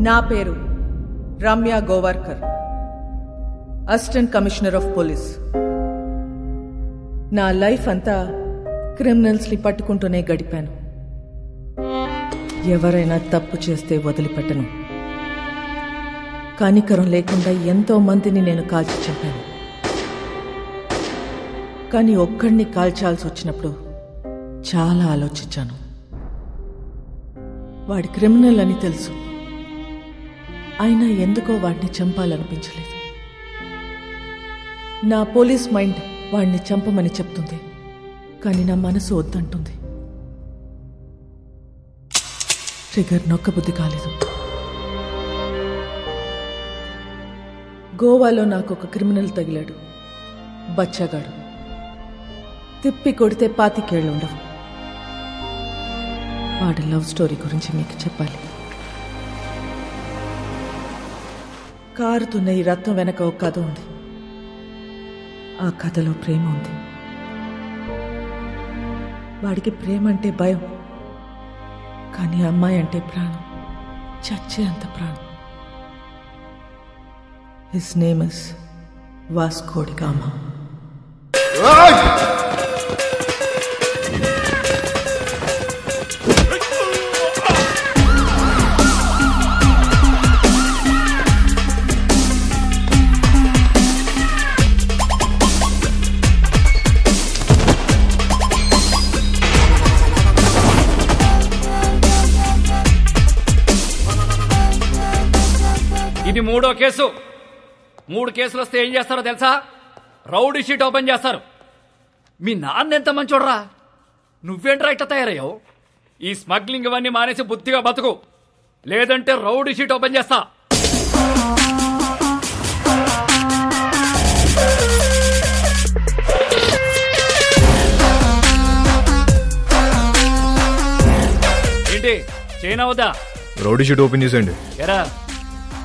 నా పేరు Ramya Gowarkar, assistant commissioner of police. నా లైఫ్ అంతా క్రిమినల్స్ ని పట్టుకుంటూనే గడిపాను. ఎవరైనా తప్పు చేస్తే వదిలిపెట్టను. కనికరం లేకుండా ఎంతో మందిని నేను కాల్చి చంపాను. కానీ ఒక్కడిని కాల్చాల్సి వచ్చినప్పుడు చాలా ఆలోచించాను. వాడి క్రిమినల్ అని తెలుసు, అయినా ఎందుకో వాడిని చంపాలనిపించలేదు. నా పోలీస్ మైండ్ వాడిని చంపమని చెప్తుంది, కానీ నా మనసు వద్దంటుంది. ట్రిగర్ నొక్కబుద్ధి కాలేదు. గోవాలో నాకు ఒక క్రిమినల్ తగిలాడు, బచ్చగాడు. తిప్పి కొడితే 25 ఏళ్ళు ఉండవు. వాడి లవ్ స్టోరీ గురించి మీకు చెప్పాలి. కారుతున్న ఈ రక్తం వెనక ఒక కథ ఉంది. ఆ కథలో ప్రేమ ఉంది. వాడికి ప్రేమ అంటే భయం, కానీ అమ్మాయి అంటే ప్రాణం, చచ్చే అంత ప్రాణం. His name is Vasco da Gama. ఇది 3వ కేసు. 3 కేసులు వస్తే ఏం చేస్తారో తెలుసా? రౌడీ షీట్ ఓపెన్ చేస్తారు. మీ నాన్న ఎంత మంచోడ్రా, నువ్వేంట్రా ఇట్లా తయారయ్యావు? ఈ స్మగ్లింగ్ ఇవన్నీ మానేసి బుద్ధిగా బతుకు, లేదంటే రౌడీ షీట్ ఓపెన్ చేస్తా. ఏంటి చైనా వద్దా? రౌడీ షీట్ ఓపెన్ చేసేయండి. ఎరా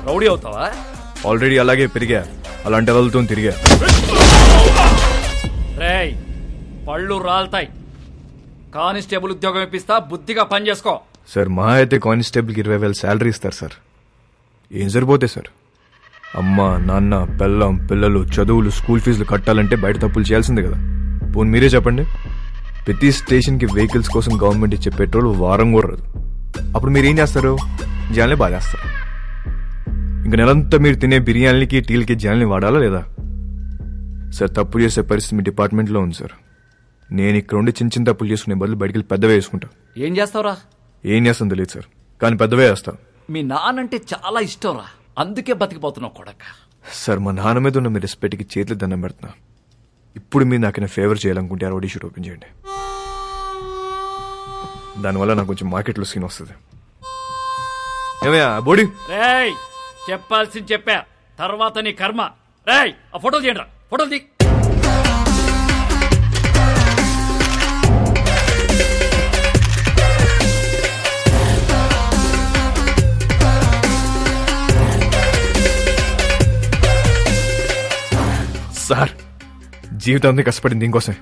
రౌడీ అవుతావా? ఆల్రెడీ అలాగే పెరిగా, అలాంటి వాళ్ళతో తిరిగా. రేయ్ పళ్ళు రాల్తాయి. కానిస్టేబుల్ ఉద్యోగం ఇప్పిస్తా, బుద్ధిగా పని చేసుకో. సార్ మా అయితే కానిస్టేబుల్కి 20,000 శాలరీ ఇస్తారు సార్. ఏం సరిపోతే సార్? అమ్మ నాన్న పెళ్ళం పిల్లలు చదువులు స్కూల్ ఫీజులు కట్టాలంటే బయట తప్పులు చేయాల్సిందే కదా. పోనీ మీరే చెప్పండి, ప్రతి స్టేషన్కి వెహికల్స్ కోసం గవర్నమెంట్ ఇచ్చే పెట్రోల్ వారం కూడా రాదు. అప్పుడు మీరు ఏం చేస్తారు? జనాల్ని బాధేస్తారు. ఇంక నెలంతా మీరు తినే బిర్యానీలకి టీలకి జనాల్ని వాడాలా లేదా? సార్ తప్పు చేసే పరిస్థితి మీ డిపార్ట్మెంట్లో ఉంది సార్. నేను ఇక్కడ ఉండి చిన్న చిన్న తప్పులు చేసుకునే బదులు బయటికి వెళ్ళి పెద్దవే వేసుకుంటా. ఏం చేస్తావురా? ఏం చేస్తాను తెలియదు సార్, కానీ పెద్దవే వేస్తా. మీ నాన్నంటే చాలా ఇష్టంరా, అందుకే బతికిపోతున్నావు కొడక. సార్ మా నాన్న మీద ఉన్న మీ రెస్పెక్ట్కి చేతులు దండం పెడుతున్నా. ఇప్పుడు మీరు నాకు ఫేవర్ చేయాలనుకుంటే ఆ రౌడీ షీట్ ఓపెన్ చేయండి. దానివల్ల నాకు కొంచెం మార్కెట్లో సీన్ వస్తుంది. ఏమయ్యా బోడీ? రేయ్ చెప్పాల్సింది చెప్పా, తర్వాత నీ కర్మ. రేయ్ ఆ ఫోటోలు తీయండి రా, ఫోటోలు తీ. సార్ జీవితాన్ని కష్టపడింది దీనికోసం.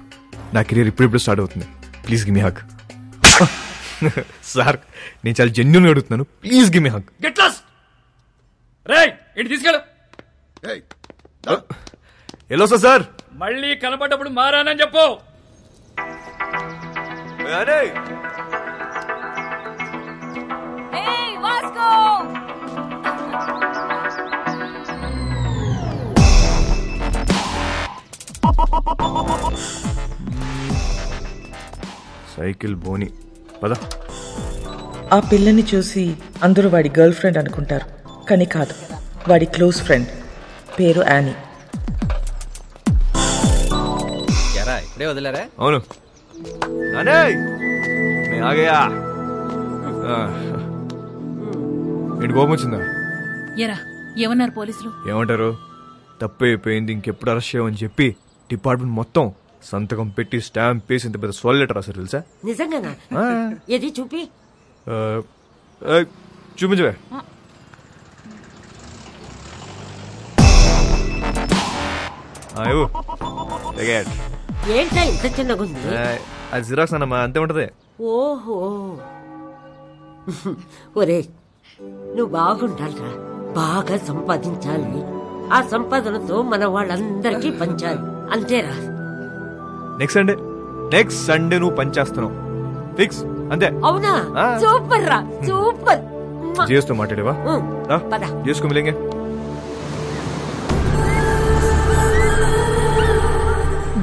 నా కెరీర్ ఇప్పుడిప్పుడు స్టార్ట్ అవుతుంది. Please give me hug. Sir నేను చాలా జెన్యూన్గా అడుగుతున్నాను, please give me hug. Get lost. రేయ్ ఇంటి తీసుకెళ్ళు. ఎలా సార్? మళ్ళీ కనపడ్డప్పుడు మారానని చెప్పు. సైకిల్ బోని పద. ఆ పిల్లని చూసి అందరూ వాడి గర్ల్ ఫ్రెండ్ అనుకుంటారు, కానీ కాదు, వాడి క్లోజ్ ఫ్రెండ్. పేరు యానీ. ఇప్పుడే వదిలేరా? అవును. ఏంటి కోపం వచ్చిందా? ఎరా ఏమన్నారు పోలీసులు? ఏమంటారు? తప్పు అయిపోయింది, ఇంకెప్పుడు అరెస్ట్ చేయమని చెప్పి డిపార్ట్మెంట్ మొత్తం సంతకం పెట్టి స్టాంప్ వేసి ఇంత పెద్ద సోల్ లెటర్ రాశారు తెలుసా? నిజంగానా? ఏది చూపి. చూపించవే. ఏంటా ఇంత చిన్నగా ఉంది? అది జిరాక్స్ అన్నమా, అంతే ఉంటది. ఓహో ఒరే నువ్వు బాగుండాలిరా, బాగా సంపాదించాలి. ఆ సంపాదనతో మన వాళ్ళందరికీ పంచాలి, అంతేరా. నెక్స్ట్ సండే నువ్వు పనిచేస్తున్నావు ఫిక్స్, అంతే. అవునా? సూపర్ రా, సూపర్. జియోస్తో మాట్లాడేవా? జియోస్కు మిలేంగే.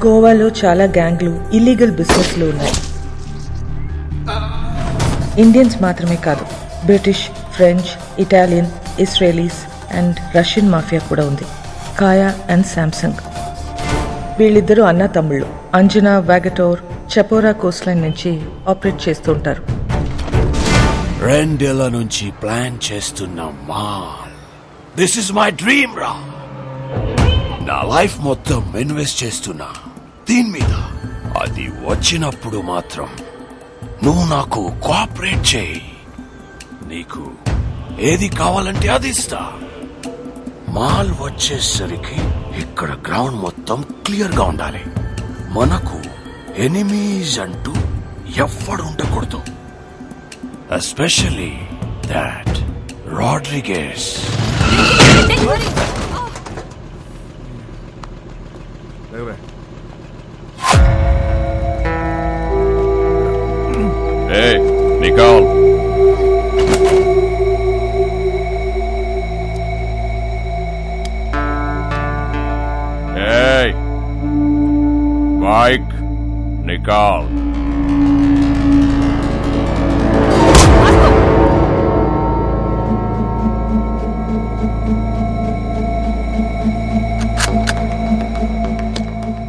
గోవాలో చాలా గ్యాంగ్లు, ఇల్లీగల్ బిజినెస్లు ఉన్నాయి. ఇండియన్స్ మాత్రమే కాదు, British, French, Italian, Israelis and Russian mafia కూడా ఉంది. కాయా అండ్ శాంసంగ్. వీళ్ళిద్దరూ అన్నా తమ్ముళ్ళు. అంజనా, వాగటోర్, చపోరా కోస్ట్ లైన్ నుంచి ఆపరేట్ చేస్తూ ఉంటారు. 2 ఏళ్ల నుంచి ప్లాన్ చేస్తున్న mall. This is my dream రా. నా లైఫ్ మొత్తం ఇన్వెస్ట్ చేస్తున్నా దీని మీద. అది వచ్చినప్పుడు మాత్రం నువ్వు నాకు కోఆపరేట్ చేయి. నీకు ఏది కావాలంటే అది ఇస్తా. మాల్ వచ్చేసరికి ఇక్కడ గ్రౌండ్ మొత్తం క్లియర్ గా ఉండాలి. మనకు ఎనిమీస్ అంటూ ఎవ్వడు ఉండకూడదు. Especially that Rodrigues. Hey, Nicole. Hey, Mike, Nicole.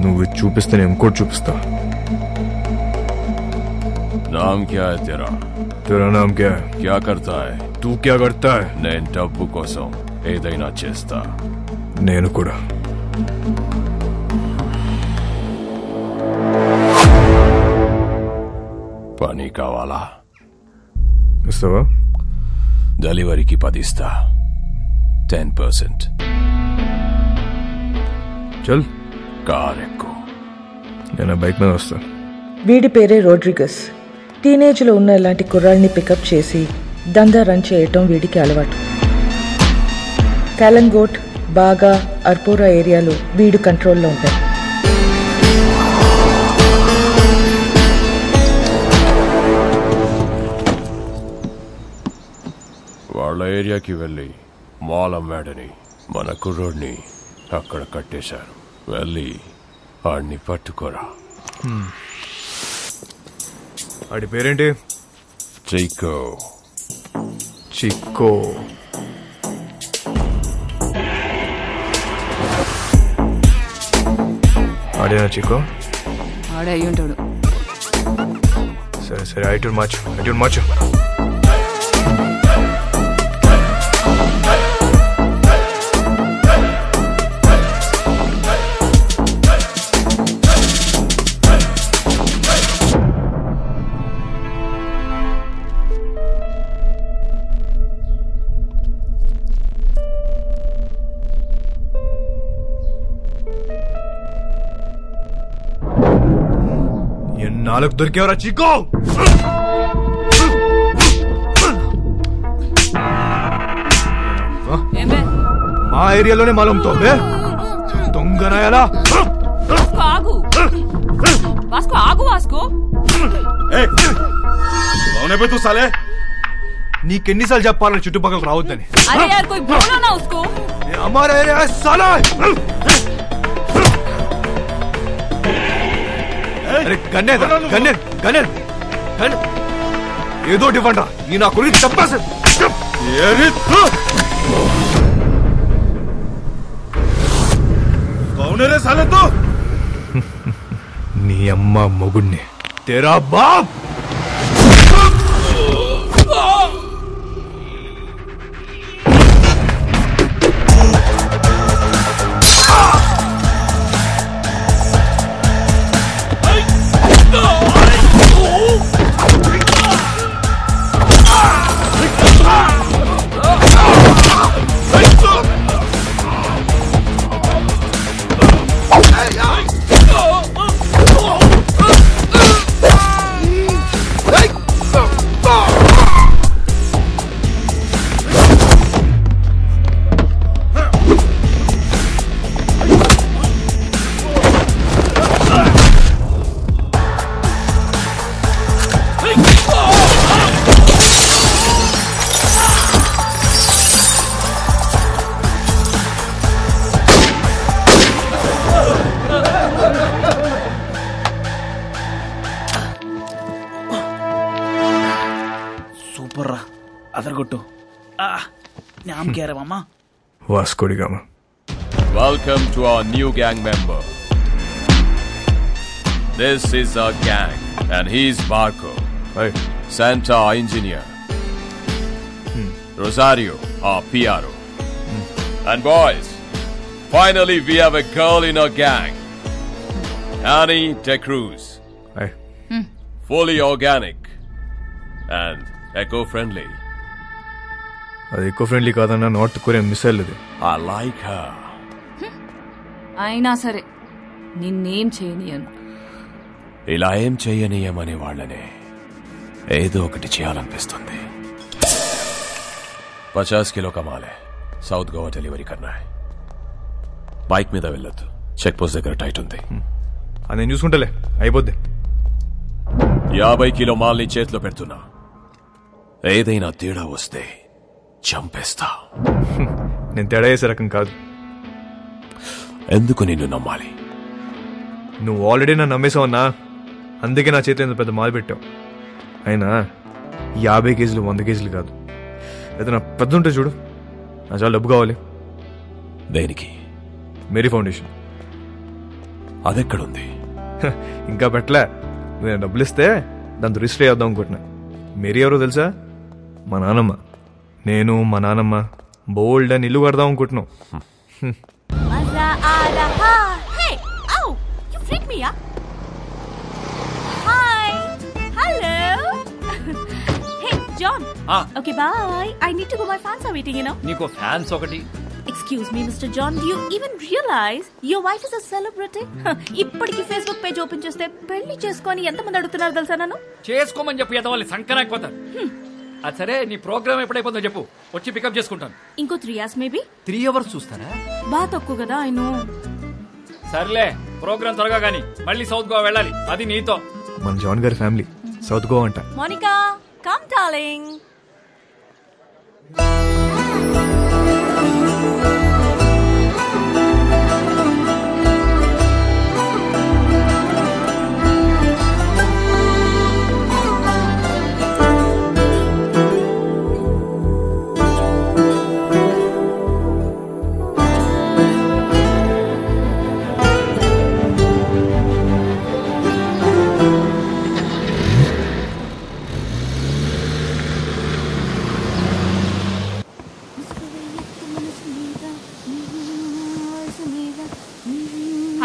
నువ్వు చూపిస్తే నేను ఇంకోటి చూపిస్తా. नाम क्या है तेरा? तेरा नाम क्या है? क्या करता है? तू क्या करता है? నేను డబ్బు కోసం ఏదైనా చేస్తా. నేను కూడా. పని కావాలా? ఇస్తావా? డెలివరీకి 10 ఇస్తా. 10%. చల్. కార్ ఎక్కు. నేను బైక్ మీద వస్తా. వీడి పేరే రోడ్రిగస్. టీనేజ్లో ఉన్న ఇలాంటి కుర్రాళ్ళని పికప్ చేసి దందా రన్ చేయటం వీడికి అలవాటు. కాలంగోట్, బాగా, అర్పోరా ఏరియాలు వీడు కంట్రోల్లో ఉంటాయి. వాళ్ళ ఏరియాకి వెళ్ళి మాల్ అమ్మాడని మన కుర్రోడ్ని అక్కడ కట్టేశారు. వెళ్ళి వాడిని పట్టుకోరా. వాడి పేరేంటి? చికో. చిక్కో. ఆడేనా చిక్కో? ఆడే అయ్యి ఉంటాడు. సరే సరే, ఐటూర్ మార్చు. నాలుగు దొరికేవరా చిక్కో? మా ఏరియాలోనే మాలంతో దొంగనాయాలా? నీకెన్నిసార్లు చెప్పాలని చుట్టుపక్కల రావద్దని? హమారా ఏరియా సాలా. ఏదో ఇవ్వండి రా, ఈ నా గురించి చెప్పాల్సి. నీ అమ్మ మొగుణ్ణి తెరా బాబ్. సూపర్ రా, అదరగొట్టు. నామ్ కేరా మామా. Vasco da Gama. Welcome to our new gang member. This is our gang, and he's Marco. Hi. Santa, our engineer. Rosario, our PRO. And boys, finally we have a girl in our gang. Annie De Cruz. Hi. Fully organic and eco-friendly. అది eco friendly కాదన్నా, north Korean missile ఇది. I like her. అయినా సరే నిన్నేం చేయనియను. ఇలా ఏం చెయ్యనీయమనే వాళ్ళనే ఏదో ఒకటి చేయాలనిపిస్తుంది. 50 కిలో కమాలే, సౌత్ గోవా డెలివరీ కన్నా. బైక్ మీద వెళ్ళొద్దు, చెక్ పోస్ట్ దగ్గర టైట్ ఉంది. అది నేను చూసుకుంటలే, అయిపోద్ది. 50 కిలో మాల్ని చేతిలో పెడుతున్నా. ఏదైనా తేడా వస్తే చంపేస్తా. నేను తేడా చేసే రకం కాదు. ఎందుకు నిన్ను నమ్మాలి? నువ్వు ఆల్రెడీ నన్ను నమ్మేసావన్నా, అందుకే నా చేతిలో ఎంత పెద్ద మాల్ పెట్టావు. అయినా 50 కేజీలు 100 కేజీలు కాదు, ఏదైనా పెద్ద ఉంటే చూడు. నా చాలా డబ్బు కావాలి. దేనికి? Mary foundation. అదెక్కడుంది? ఇంకా పెట్టలే. నేను డబ్బులు ఇస్తే దాంతో రిజిస్టర్ చేద్దాం అనుకుంటున్నా. మేరీ ఎవరో తెలుసా? మా నానమ్మ. నేను మా నానమ్మ బోల్డ్ అని ఇల్లు కడదాం అనుకుంటున్నాం. Okay, bye. I need to go. My fans are waiting, you know. నీకు ఫ్యాన్స్ ఒకటి. Excuse me, Mr. John. Do you even realize your wife is a celebrity? ఇప్పటికి ఫేస్బుక్ పేజ్ ఓపెన్ చేస్తే పెళ్లి చేసుకొని ఎంతమంది అడుగుతున్నారు తెలుసా? నన్ను చేసుకోమని చెప్పి ఎదవాలి సంకరాకపోతారు. అది సరే, నీ ప్రోగ్రామ్ ఎప్పుడైపోతుందో చెప్పు, వచ్చి పికప్ చేసుకుంటాను. ఇంకో 3 hours మేబీ. 3 hours చూస్తారా? బాగా తక్కువ కదా. I know. సర్లే, ప్రోగ్రామ్ త్వరగా గానీ మళ్ళీ సౌత్ గోవా వెళ్ళాలి, అది నీతో. మన జాన్ గారి ఫ్యామిలీ సౌత్ గోవా అంట. Monica, come darling.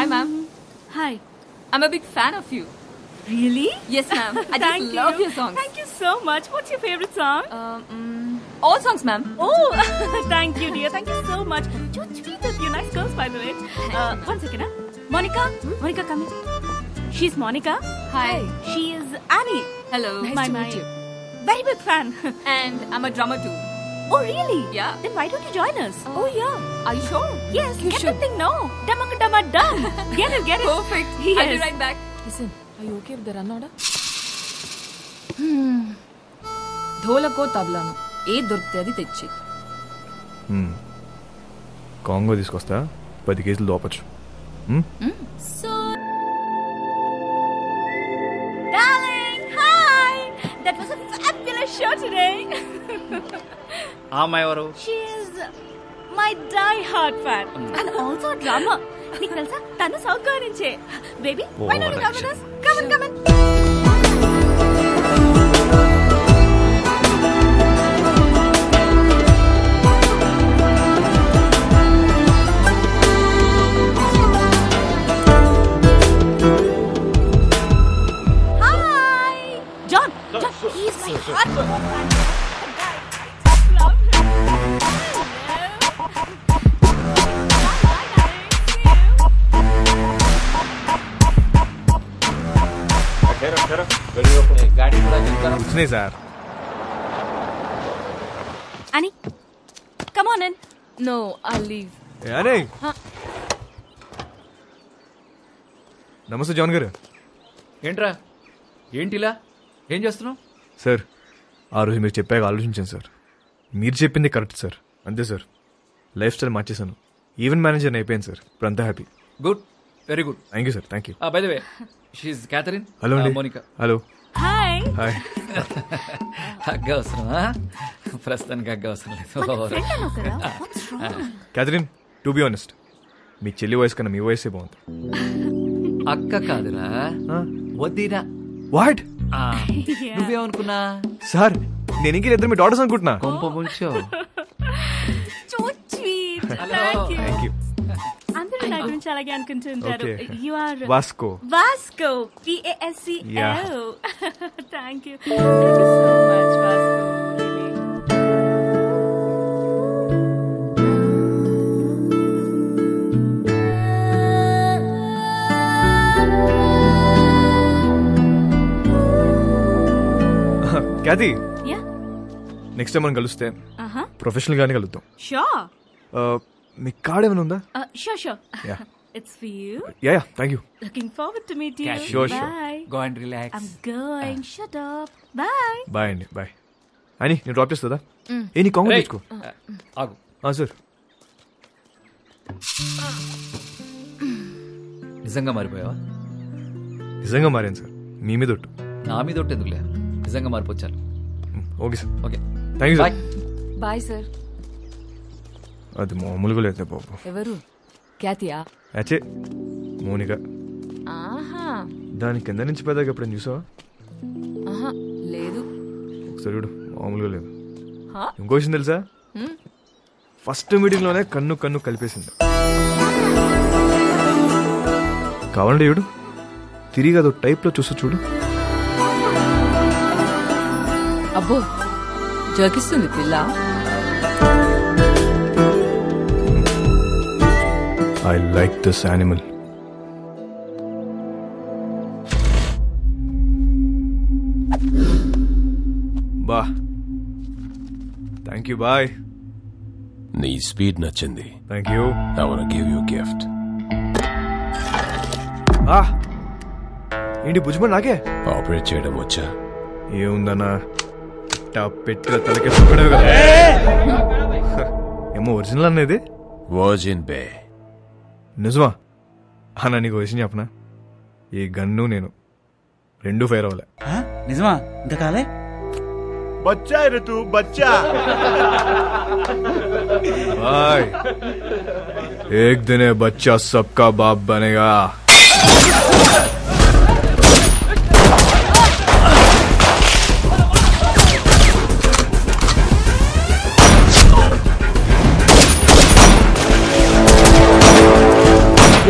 Hi, ma'am. Hi. I'm a big fan of you. Really? Yes, ma'am. I just love your songs. Thank you so much. What's your favorite song? All songs, ma'am. Oh, thank you, dear. Thank you so much. Too sweet of you. Nice girls, by the way. One second, huh? Monica? Monica, come in. She's Monica. Hi. She is Annie. Hello. Nice to meet you. Very big fan. And I'm a drummer too. Oh, really? Yeah. Then why don't you join us? Oh, yeah. Are you sure? Yes, You get should. the thing now. Dumma dumma dum. Get it, get it. Perfect. Yes. I'll be right back. Listen, are you okay with the run order? ధోలకో తబలాను ఏ దొరికితే అది తెచ్చి. Congo తీసుకొస్తా, 10 కేజీలు దోపచ్చు. Darling, hi. That was a fabulous show today. ఆ అమ్మాయి ఎవరు? She is my die-hard fan and also a drummer. నీకు తెలుసా, తను సౌత్ గోవా నుంచే. Baby, why don't you come with us? Come on, come on. Hi, John. John, he's my hardcore fan. Love him. వచ్చినాయి sir. Annie, come on in. No, I'll leave. నమస్తే John గారు. ఏంట్రా, ఏంటిలా ఏం చేస్తున్నావు? సార్, ఆ రోజు మీరు చెప్పాక ఆలోచించాను సార్. మీరు చెప్పింది కరెక్ట్ సార్. అంతే సార్, లైఫ్ స్టైల్ మార్చేశాను. ఈవెంట్ మేనేజర్ అయిపోయాను సార్. ఇప్పుడు అంతా happy. Good, very good. Thank you sir. Thank you. By the way, she is Catherine. Hello అండి. మోనికా. హలో. Hi. హాయ్. హగ్గ అవసరమా? ప్రస్తుతానికి హగ్గ అవసరం లేదు. క్యాథరిన్, టు బి ఆనెస్ట్, మీ చెల్లి వయసు కన్నా మీ వయసే బాగుంది. అక్క కాదురా, వద్దిరా. వాట్? నువ్వేమనుకున్నా? సార్, నేను ఇంక ఇద్దరు మీ డాటర్స్ అనుకుంటున్నా. కొంప ముంచో. Thank you. అందరూ నా గురించి అలాగే అనుకుంటుంటారు. You are Vasco. Vasco, VASCO. Thank you so much Vasco. Cathy, next time మనం కలిస్తే ప్రొఫెషనల్ గానే కలుద్దాం. షూర్. మీ కార్డ్ ఏమైనా ఉందా? Sure. It's for you. Yeah, thank you. Looking forward to meet you. Sure. Bye. Go and relax. I'm going. Shut up. Bye. Bye అండి, bye. అని నేను drop చేస్తుందా? ఏ నీ కాంగ్రెస్ తెచ్చుకో. ఆగు. సార్, నిజంగా మారిపోయావా? నిజంగా మారాను సార్, మీ మీద ఒట్టు. నా మీద ఒట్టు ఎందుకులే, నిజంగా మారిపోవచ్చాను. Okay sir. Okay, thank you sir. Bye sir. అది మామూలుగా లేదు బాబు. ఎవరు? క్యాతియా? అచ్చే, మోనిక. ఆహా, దాని కింద నుంచి పెద్దగా ఎప్పుడైనా చూసావా? ఆహా లేదు. ఒకసారి చూడు, మామూలుగా లేదు. ఇంకో విషయం తెలుసా? ఫస్ట్ మీటింగ్ లోనే కన్ను కన్ను కలిపేసింది. కావాలంటే చూడు, తిరిగి అదో టైప్ లో చూస్తూ చూడు. అబ్బో, జోకిస్తుంది పిల్ల. I like this animal. బా, థ్యాంక్ యూ, బాయ్. నీ స్పీడ్ నచ్చింది. Thank you. I wanna give you a gift. ఏంటి బుజ్జిమని నాకే ఆపరేట్ చేయడం వచ్చా? ఏముందన్నా, పెట్టిన తలకే సుక్కడమే కదా. ఏమో ఒరిజినల్ అనేది వర్జిన్ బే. నిజమా అన్న? నీకు విషయం చెప్పనా, ఈ గన్ను నేను రెండు ఫైర్ అవ్వలే. నిజమా? ఇంకా కాలే? బచ్చా ఋతు బచ్చా. भाई एक दिन ये बच्चा सबका बाप बनेगा.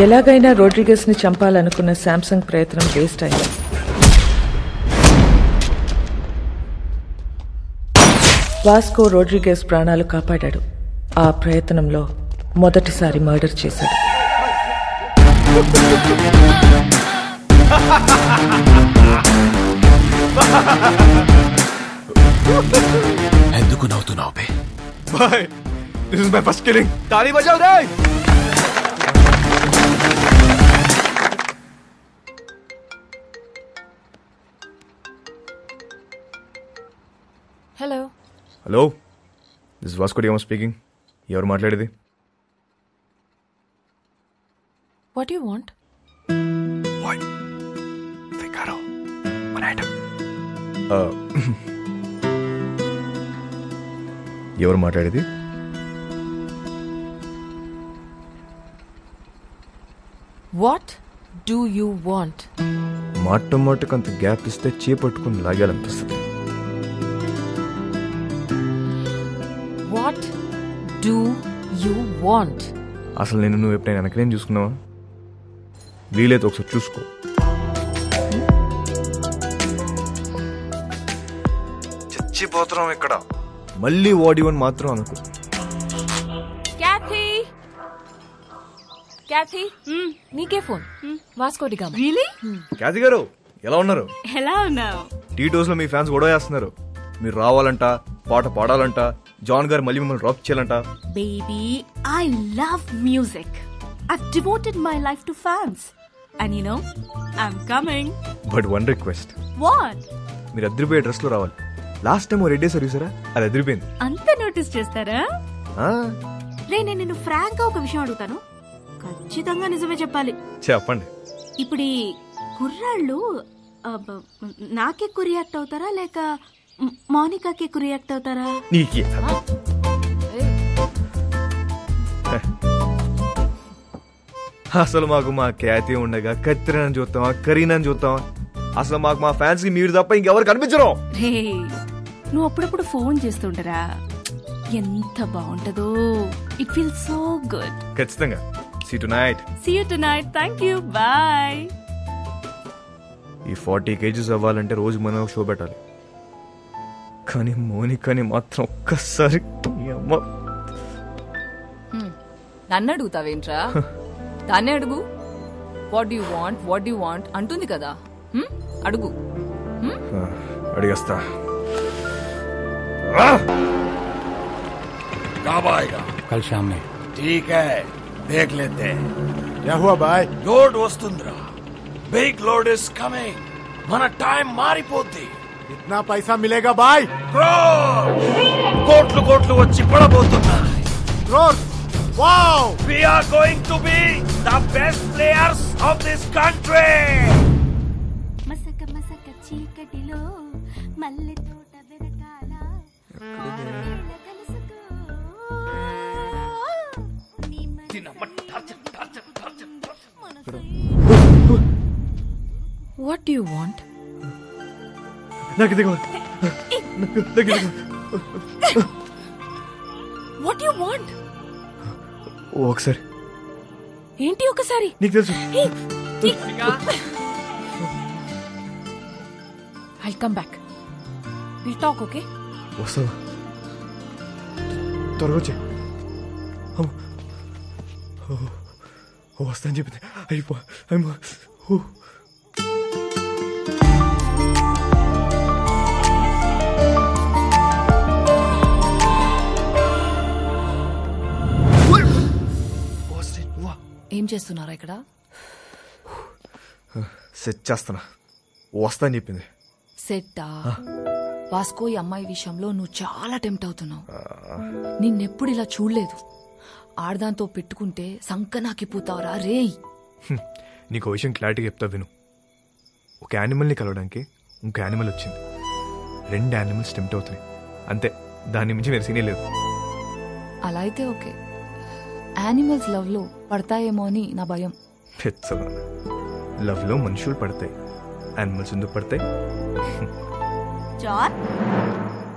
ఎలాగైనా రోడ్రిగస్ ని చంపాలనుకున్న శాంసంగ్ ప్రయత్నం వేస్ట్ అయింది. వాస్కో రోడ్రిగస్ ప్రాణాలు కాపాడాడు. ఆ ప్రయత్నంలో మొదటిసారి మర్డర్ చేశాడు. ఎందుకు నవ్వుతున్నావు బే? Bye. This is my first killing. ताली बजाओ रे. Hello. Hello, this Vasco da Gama speaking. ఎవరు మాట్లాడేది? What you want? What? Figaro. One item. ఎవరు మాట్లాడేది? What do you want? మాటకు అంత గ్యాప్ ఇస్తే చేపట్టుకుని లాగాలనిపిస్తుంది. What do you want? అసలు నేను నువ్వు ఎప్పుడైనా వెనకనేం చూసుకున్నావా? వీలైతే ఒకసారి చూసుకో. చచ్చిపోతున్నాం ఇక్కడ. మళ్ళీ వాడివని మాత్రం అనుకో. క్యాథీ, క్యాథీ, నీకే phone. Vasco da Gama. Really? Cathy గారు ఎలా ఉన్నారు? ఎలా ఉన్నావు? టీ టోస్ లో మీ ఫ్యాన్స్ గొడవ చేస్తున్నారు. మీరు రావాలంట, పాట పాడాలంట, జాన్ గారు మళ్ళీ మిమ్మల్ని డ్రాప్ చేయాలంట. Baby, I love music. I've devoted my life to fans. And you know, I'm coming. But one request. What? మీరు అదిరిపోయే డ్రెస్ లో రావాలి. లాస్ట్ టైం రెడ్ డే సర్వీసరా, అది అదిరిపోయింది. అంత నోటీస్ చేస్తారా? రే, నేను నిన్ను ఫ్రాంక్ గా ఒక విషయం అడుగుతాను, ఖచ్చితంగా నిజమే చెప్పాలి. చెప్పండి. ఇప్పుడు ఈ కుర్రాళ్ళు నాకే ఎక్కువ రియాక్ట్ అవుతారా లేక మౌనికాకి ఎక్కువ రియాక్ట్ అవుతారా? నీకే అసలు మాకు మా ఖ్యాతి ఉండగా కత్తిరని చూస్తామా కరీనని చూస్తామా? అసలు మాకు మా ఫ్యాన్స్ కి మీరు తప్ప ఇంకెవరు కనిపించరు. నువ్వు అప్పుడప్పుడు ఫోన్ చేస్తుంటారా? ఎంత బాగుంటదో. It feel so good. ఖచ్చితంగా. See you tonight. Thank you. Bye. ఈ 40 kgs అవ్వాలంటే రోజు మనం షో పెట్టాలి. కానీ మోనికాని మాత్రం ఒక్కసారి నన్ను అడుగుతావేంట్రా? దాన్నే అడుగు. వాట్ యు వాంట్ అంటుంది కదా, అడుగు. అడిగేస్తా. कब आएगा? कल शाम में. ठीक है, देख लेते हैं. क्या हुआ भाई? लोड वस्तुंद्रा. Big load is coming. మన టైం మారిపోద్ది. कितना पैसा मिलेगा भाई? కోట్లు కోట్లు వచ్చి పడబోతున్నాయి. Wow! We are going to be the best players of this country. మసక మసక చీకటిలో మల్లె తోట వెనకాల వాట్ యు వాంట్? నాకు దిగు. What you want? ఒకసారి. ఏంటి ఒకసారి? నీకు తెలుసు. I'll come back. We'll talk, okay? వస్తావా? త్వరగా వచ్చే. వస్తా అని చెప్పింది. అయిపో. ఏం చేస్తున్నారా ఇక్కడ? సెట్ చేస్తానా. వస్తా అని చెప్పింది. సెట్టా? వాస్కో ఈ అమ్మాయి విషయంలో నువ్వు చాలా టెంప్ట్ అవుతున్నావు. నిన్నెప్పుడు ఇలా చూడలేదు. ఆడదాంతో పెట్టుకుంటే సంకనాకిపోతావురా రేయ్. నీకు విషయం క్లారిటీగా చెప్తా విను. ఒక యానిమల్ని కలవడానికి ఇంకో యానిమల్ వచ్చింది. 2 యానిమల్స్ టెంప్ట్ అవుతున్నాయి అంతే. దాని మించి వేరే సీనే లేదు. అలా అయితే ఓకే. యానిమల్స్ లవ్ లో పడతాయేమో అని నా భయం. లవ్ లో మనుషులు పడతాయి, యానిమల్స్ ఎందుకు పడతాయి? జాన్,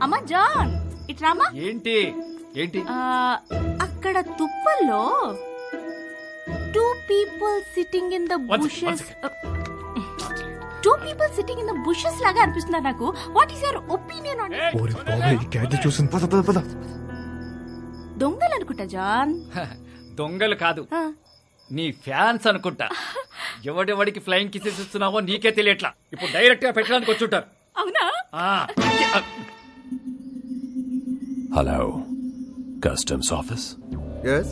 అమ్మా జాన్, ఇట్రామా. ఏంటి ఏంటి? అక్కడ తుప్పల్లో 2 people sitting in the bushes. 2 people sitting in the bushes లాగా అనిపిస్తున్నారు నాకు. What is your opinion on it? ఓరే బాబా, ఈ క్యాట్ చూసిన పద. దొంగలు అనుకుంటా జాన్. దొంగలు కాదు, నీ ఫ్యాన్స్ అనుకుంటా. ఎవడెవడికి ఫ్లయింగ్ కిసెస్ ఇస్తున్నావో నీకే తెలియట్లా. ఇప్పుడు డైరెక్ట్ గా పెట్టడానికి వచ్చుంటారు. అవునా? Hello, customs office. Yes.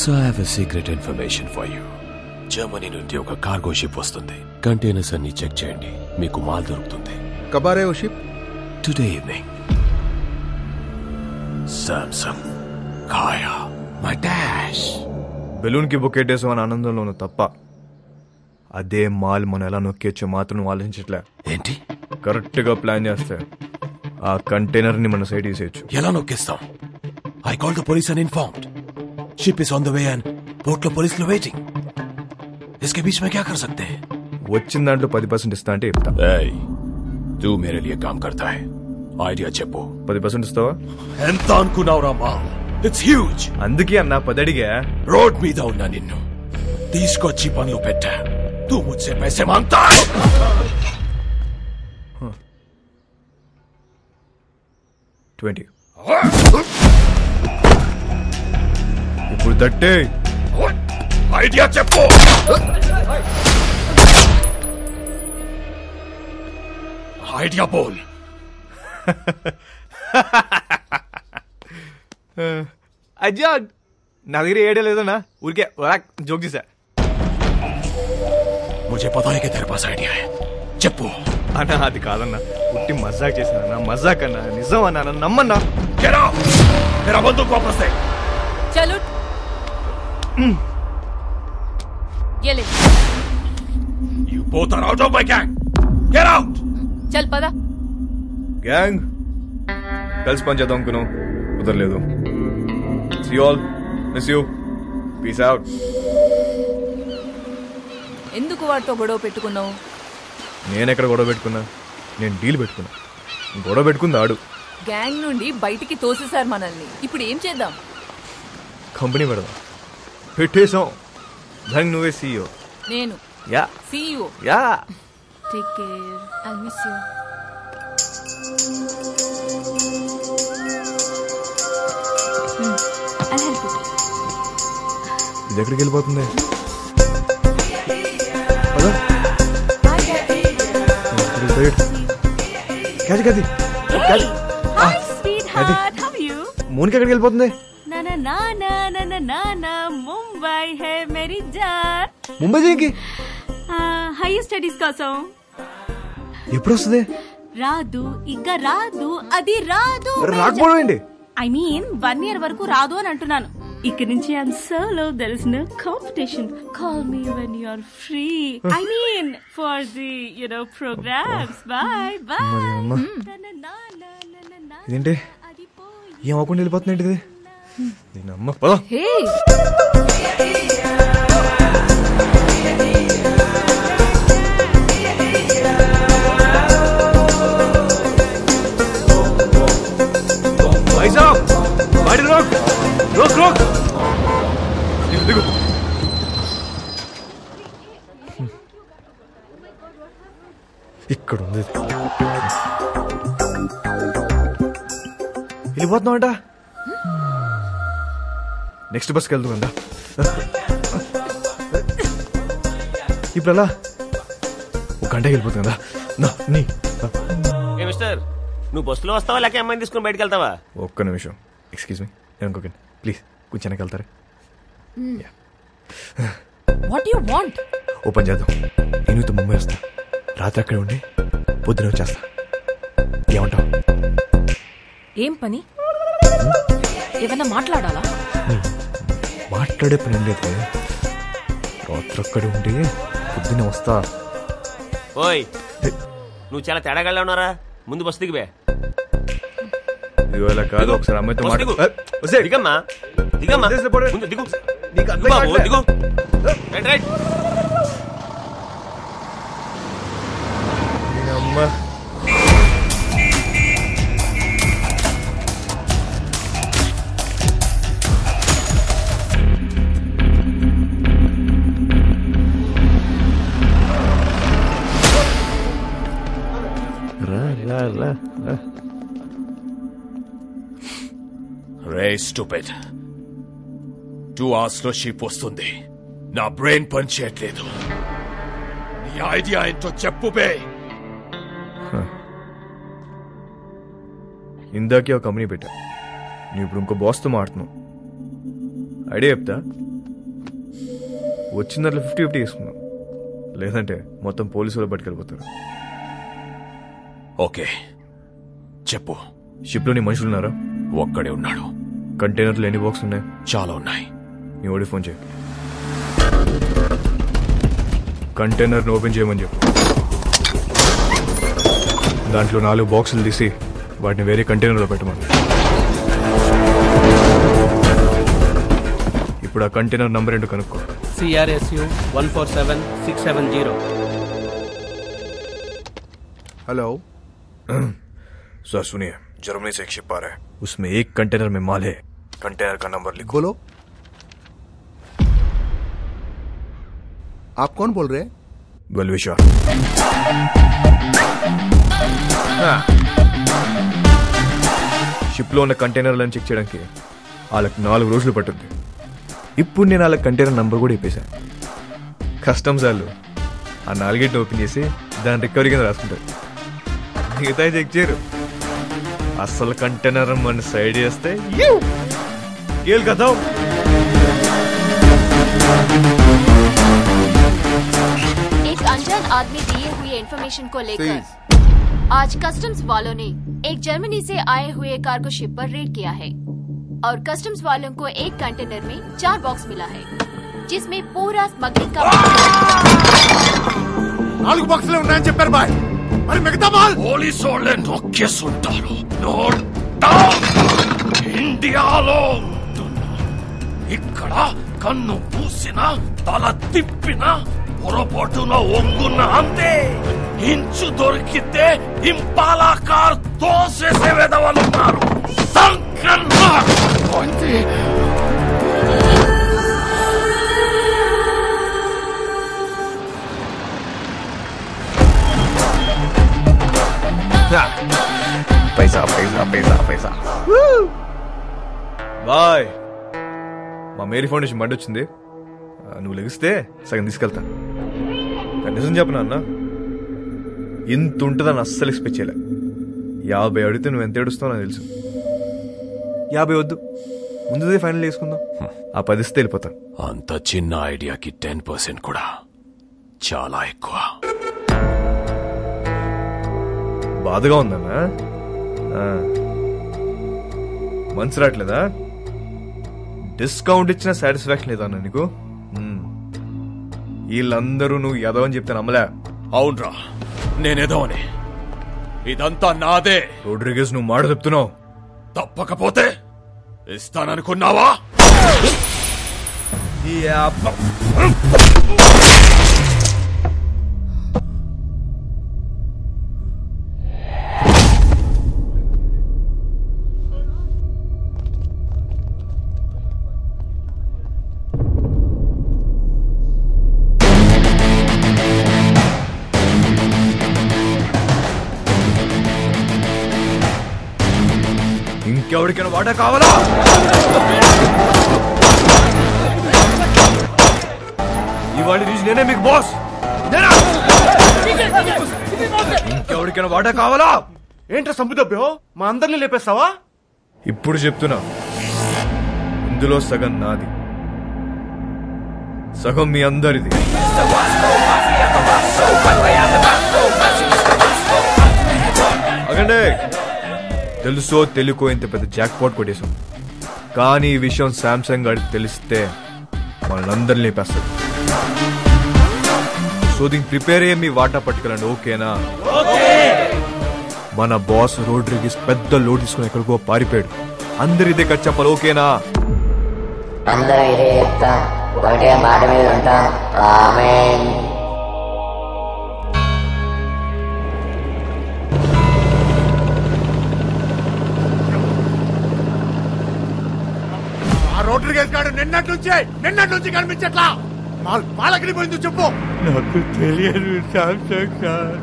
So I have a secret information for you. Germany నుండి ఒక కార్గో షిప్ వస్తుంది. కంటైనర్స్ అన్ని చెక్ చేయండి, మీకు మాల్ దొరుకుతుంది. कब आ रहे हो ship? Today evening. Samsung, Kaya, my dash. Balloon కి బొక్కెట్టేసాం అని ఆనందంలోను తప్ప అదే మాల్ మనం ఎలా నొక్కేచ్చో మాత్రం ఆలోచించట్లే. ఏంటి? కరెక్ట్ గా ప్లాన్ చేస్తే ఆ కంటైనర్ ని మన సైడ్ తీసేయచ్చు. ఎలా నొక్కేస్తాం? I called the police and informed. Ship is on the way and port లో పోలీసులు waiting. इसके बीच में क्या कर सकते हैं? వచ్చిన దాంట్లో 10% ఇస్తా అంటే చెప్తా. Hey, तू मेरे लिए काम करता है. ఐడియా చెప్పు. 10% ఇస్తావా? ఎంత అనుకున్నావురా మాల్? It's huge. అందుకే అన్నా 10 అడిగా. రోడ్ మీద ఉన్నా నిన్ను తీసుకొచ్చి పనులు పెట్టా. तू मुझसे पैसे मांगता है? $20. ఇప్పుడు దట్టే. ఐడియా చెప్పు. ఐడియా బోల్. అజ్జా, నా దగ్గర ఏడే లేదన్నా. ఊరికే జోక్ చేశా. मुझे पता है कि तेरे पास आइडिया है. చెప్పు. అన్నా అది కాదన్నా, పుట్టి మజాక్ చేశానన్నా. మజాక్ అన్నా, నిజం అన్నా, నమ్మన్నా. Get out! मेरा बंदूक वापस दे. चलो ये ले. You both are out of my gang. Get out! చల్ పదా. గ్యాంగ్ కలిసి పని చేద్దాం అనుకున్నాం, కుదరలేదు. See you all. Miss you. Peace out. ఎందుకు వాడితో గొడవ పెట్టుకున్నావు? నేనెక్కడ గొడవ పెట్టుకున్నా? నేను డీల్ పెట్టుకున్నా. గొడవ పెట్టుకుంది ఆడు. గ్యాంగ్ నుండి బయటికి తోసేశారు మనల్ని. ఇప్పుడు ఏం చేద్దాం? కంపెనీ పెడదాం. పెట్టేసాం. దానికి నువ్వే CEO. నేను yeah CEO. Yeah. Take care. I miss you. ఇది ఎక్కడికి వెళ్ళిపోతుంది? మోనికి ఎక్కడికి వెళ్ళిపోతుంది? ముంబై హే మేరీ జాన్. ముంబై దేనికి? హైయర్ స్టడీస్ కోసం. ఎప్పుడు వస్తుంది? రాదు, ఇక రాదు, అది రాదు. రాకపోవడం ఏంటి? ఐ మీన్ 1 year వరకు రాదు అని అంటున్నాను. ఇక్కడ నుంచి I'm solo, there is no competition. Call me when you are free. I mean for the programs. Bye bye. ఇదేంటి ఏం అవ్వకుండా వెళ్ళిపోతుంది ఏంటిది? దీని అమ్మ పద. ఇక్కడ ఉంది. వెళ్ళిపోతున్నామంట. నెక్స్ట్ బస్కి వెళ్తుందా? ఇప్పుడు అలా 1 గంటకి వెళ్ళిపోతుంది కదా. మిస్టర్, నువ్వు బస్సులో వస్తావా లేక అమ్మాయిని తీసుకుని బయటకు వెళ్తావా? ఒక్క నిమిషం. ఎక్స్క్యూజ్ మీ, నేను ఇంకొకండి ప్లీజ్. కొంచెం వెనక్కి వెళ్తారా? What you want? ఓపెన్ చేద్దాం. నేను ముంబై వస్తా, రాత్రి అక్కడే ఉండి పొద్దున వచ్చేస్తా. ఏమంటావు? ఏం పని? ఏమన్నా మాట్లాడాలా? మాట్లాడే పని లేదు. రాత్రి అక్కడే ఉండి పొద్దున వస్తా. ఓయ్, నువ్వు చాలా తేడాగా ఉన్నారా? ముందు బస్సు దిగిపోయా. ఇవాళ కాదు, ఒకసారి అమ్మాయితో దిగమ్మా. దిగమ్మా, ముందు దిగు. దిగు. రైట్. అమ్మా రే స్టూపిడ్, 2 hours లో షిప్ వస్తుంది. నా బ్రెయిన్ పని చేయట్లేదు. నీ ఐడియా ఏంటో చెప్పు బే. ఇందాకే ఒక కంపెనీ పెట్టా. నువ్వు ఇప్పుడు ఇంకో బాస్తో మాడుతున్నావు. ఐడియా చెప్తా. వచ్చిన దాంట్లో 50-50 తీసుకున్నావు. లేదంటే మొత్తం పోలీసులు పట్టుకెళ్ళిపోతారు. ఓకే చెప్పు. షిప్లో నీ మనుషులు ఉన్నారా? ఒక్కడే ఉన్నాడు. కంటైనర్లు ఎన్ని బాక్స్ ఉన్నాయి? చాలా ఉన్నాయి. నీ ఓడి ఫోన్ చేయి. కంటైనర్ని ఓపెన్ చేయమని చెప్పు. దాంట్లో 4 బాక్సులు తీసి వాటిని వేరే కంటైనర్లో పెట్టమని. ఇప్పుడు ఆ కంటైనర్ నంబర్ ఏంటో కనుక్కో. CRSU 147670. हेलो सर सुनिए, जर्मनी से एक शिप आ रहा है. उसमें एक कंटेनर में माल है. कंटेनर का नंबर लिखो. बोलो. आप कौन बोल रहे हैं? बलविशार. షిప్ లో ఉన్న కంటైనర్లను చెక్ చేయడానికి వాళ్ళకి 4 రోజులు పట్టుద్ది. ఇప్పుడు నేను వాళ్ళ కంటైనర్ నంబర్ కూడా ఇప్పేశాను. కస్టమ్స్ వాళ్ళు ఆ 4 ఓపెన్ చేసి దాని రికవరీ కింద రాసుకుంటారు. మిగతా చెక్ చేయరు. అసలు కంటైనర్ మన సైడ్ చేస్తే కదా. एक अनजान आदमी दिए हुए इन्फॉर्मेशन को लेकर आज कस्टम्स वालों ने एक जर्मनी से आए हुए कार्गो शिप पर रेड किया है और कस्टम्स वालों को एक कंटेनर में 4 बॉक्स मिला है जिसमें पूरा स्मगलिंग का 4 బాక్సులు ఉన్నాయని చెప్పారు బాయ్. మరి మిగతా మాల్ పోలీసు వాళ్ళే నొక్కేస్తుంటారు. Note down. ఇండియాలో ఉంటున్నా. ఇక్కడ కన్ను పూసినా తల తిప్పినా పొరపాటున ఒంగున్న అంతే. ఇంచు దొరికితే ఇంపాలా కార్ తోసేసే వెదవలున్నారు. పైసా పైసా పైసా పైసా. బాయ్. మా మేరీ ఫౌండేషన్ బండి వచ్చింది. నువ్వు లెగిస్తే సగం తీసుకెళ్తా. నిజం చెప్పనా అన్న, ఇంత ఉంటుందని అస్సలు ఎక్స్పెక్ట్ చేయలే. 50 అడిగితే నువ్వు ఎంత ఏడుస్తావు నాకు తెలుసు. 50 వద్దు, ముందుదే ఫైనల్ చేసుకుందాం. ఆ 10 ఇస్తే వెళ్ళిపోతా. అంత చిన్న ఐడియాకి 10% కూడా చాలా ఎక్కువ. బాధగా ఉందన్నా. మనసు రావట్లేదా? డిస్కౌంట్ ఇచ్చిన సాటిస్ఫాక్షన్ లేదా అన్న నీకు? వీళ్ళందరూ నువ్వు ఎదవని చెప్తే నమ్మలే. అవునరా, నేనేదోని. ఇదంతా నాదే. రోడ్రిగేజ్, నువ్వు మాట చెప్తున్నావు. తప్పకపోతే ఇస్తాననుకున్నావా? ఇంకెవరికైనా వాటా కావాలా? ఇవాళ నుంచి నేనే మీకు బాస్. ఇంకెవరికైనా వాటా కావాలా? ఏంట్రా సంపుదబ్బో, మా అందరినీ లేపేస్తావా? ఇప్పుడు చెప్తున్నా, ఇందులో సగం నాది, సగం మీ అందరిది. అగండి, తెలుసో తెలుకో ఇంత పెద్ద జాక్ పాట్ కొట్టేశాం. కానీ ఈ విషయం శాంసంగ్ గారికి తెలిస్తే వాళ్ళందరినీ లేపేస్తాడు. సో దీనికి ప్రిపేర్ అయ్యే మీ వాటా పట్టుకెళ్ళండి. ఓకేనా? మన బాస్ రోడ్రిగేజ్ పెద్ద లోడ్ తీసుకుని ఎక్కడికో పారిపోయాడు. అందరు ఇదే కట్ చెప్పాలి. ఓకేనా? అందరూ ఇదే చెప్తాం, ఒకటే మాట మీద ఉంటాం. ఆమేన్. రోడ్రిగేజ్ గారు నిన్నటి నుంచి కనిపించట్లా. మాలకి పోయింది చెప్పు. నాకు తెలియదు శాంసంగ్ సార్,